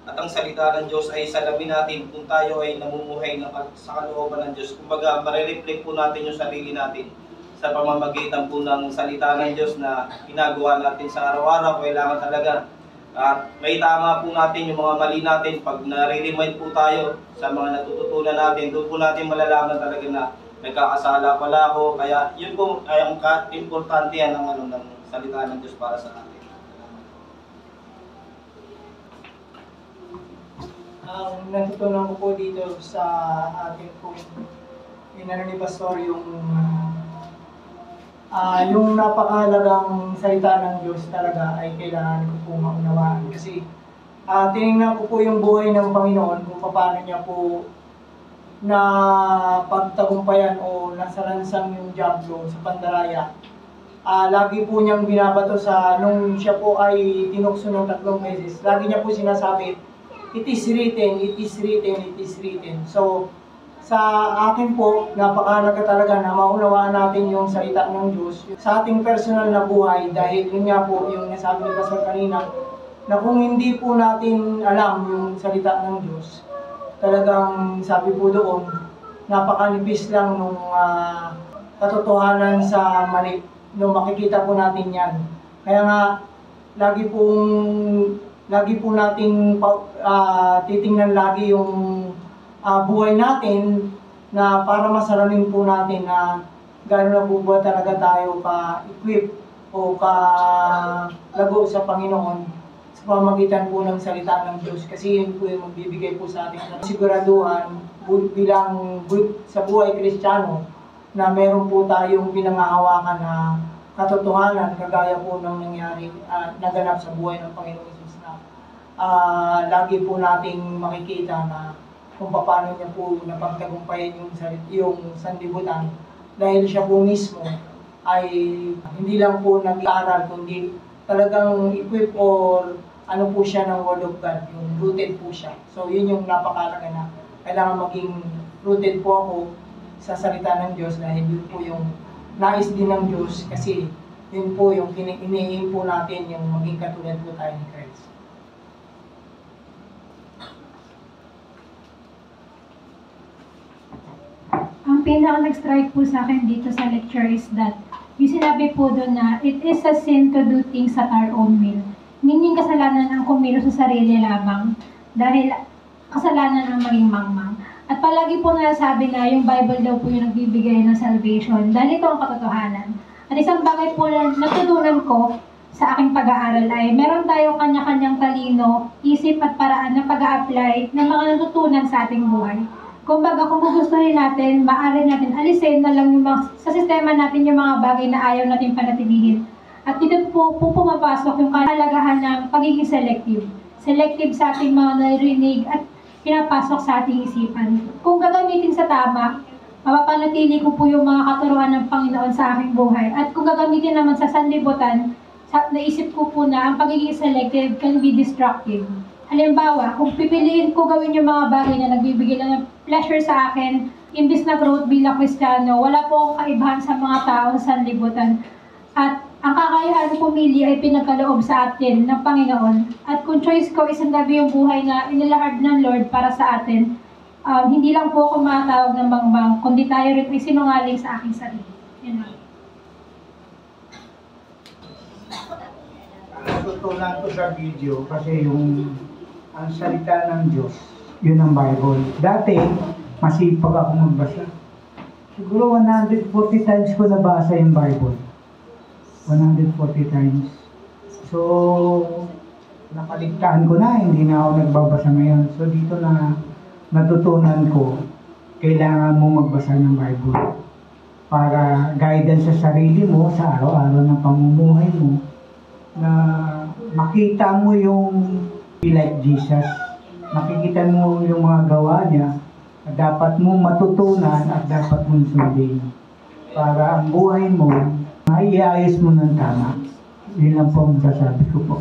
At ang salita ng Diyos ay salamin natin kung tayo ay namumuhay sa kalooban ng Diyos. Kumbaga, marireflect po natin yung sarili natin sa pamamagitan po ng salita ng Diyos na ginagawa natin sa araw-araw. Kailangan talaga at may tama po natin yung mga mali natin. Pag nare-remind po tayo sa mga natututunan natin, doon po natin malalaman talaga na nagkakasala pala ako. Kaya yun po ay ang importante yan ng salita ng Diyos para sa atin. Ang natutunan ko po dito sa ating pong inano ni Pastor yung napakahalagang salita ng Diyos talaga ay kailangan ko po maunawaan. Kasi tinignan ko po yung buhay ng Panginoon kung paano niya po na pagtagumpayan o nasaransang yung diablo sa pandaraya. lagi po niyang binabato nung siya po ay tinukso ng 3 beses, lagi niya po sinasabi, it is written, it is written, it is written. So, sa akin po, napakahalaga talaga na maunawaan natin yung salita ng Diyos sa ating personal na buhay dahil yun nga po yung nasabi ni Pastor kanina na kung hindi po natin alam yung salita ng Diyos, talagang sabi po doon, napakanipis lang nung katotohanan sa mali, nung makikita po natin yan. Kaya nga, lagi po nating titingnan lagi yung buhay natin na para masalamin po natin na gaano na po ba talaga tayo ka-equip o ka-lago sa Panginoon sa pamamagitan po ng salita ng Diyos. Kasi yun po yung magbibigay po sa ating siguraduhan bilang sa buhay Kristiyano na meron po tayong pinangahawakan na katotohanan kagaya po ng nangyari naganap sa buhay ng Panginoon Jesus na lagi po nating makikita na kung paano niya po napagtagumpayan yung sanlibutan dahil siya po mismo ay hindi lang po nag-aaral kundi talagang equip or ano po siya ng Word of God, yung rooted po siya. So yun yung napakalaga na kailangan maging rooted po ako sa salita ng Diyos dahil yun po yung nais din ng Diyos kasi yun po yung inihiling po natin yung maging katulad po tayo ni Christ. Ang pinaka-nag-strike po sa akin dito sa lecture is that yung sinabi po doon na it is a sin to do things at our own will. Meaning kasalanan ang kumilos sa sarili lamang dahil kasalanan ang maging mangmang. At palagi po nasabi na yung Bible daw po yung nagbibigay ng salvation dahil ito ang katotohanan. At isang bagay po na natutunan ko sa aking pag-aaral ay meron tayong kanya-kanyang talino, isip at paraan ng pag-a-apply ng mga natutunan sa ating buhay. Kumbaga, kung gugustuhin natin, maaari natin alisin na lang yung sa sistema natin yung mga bagay na ayaw natin panatilihin. At dito po pumapasok yung kahalagahan ng pagiging selective. Selective sa ating mga narinig at pinapasok sa ating isipan. Kung gagamitin sa tama, mapapanatili ko po yung mga katuruan ng Panginoon sa aking buhay. At kung gagamitin naman sa sanlibutan, naisip ko po na ang pagiging selective can be destructive. Halimbawa, kung pipiliin ko gawin yung mga bagay na nagbibigay lang ng pleasure sa akin, imbis na growth bilang Kristiyano, wala po akong kaibahan sa mga tao sa sanlibutan. At ang kakayahan pumili ay pinagkaloob sa atin ng Panginoon. At kung choice ko isang gabi yung buhay na inilahad ng Lord para sa atin, hindi lang po ako matawag ng bangbang, kundi tayo rin ay sinungaling sa aking sarili. Yun lang. Tutunan ko sa video kasi ang salita ng Diyos, yun ang Bible. Dati, masipag ako magbasa. Siguro 140 times ko nabasa yung Bible. 140 times. So, nakaligtaan ko na, hindi na ako nagbabasa ngayon. So, dito na natutunan ko, kailangan mo magbasa ng Bible para guidance sa sarili mo, sa araw-araw ng pamumuhay mo, na makita mo yung be like Jesus. Makikita mo yung mga gawa niya na dapat mo matutunan at dapat mong sundin. Para ang buhay mo, maiayos mo ng tama. Yun lang po ang sasabi ko po.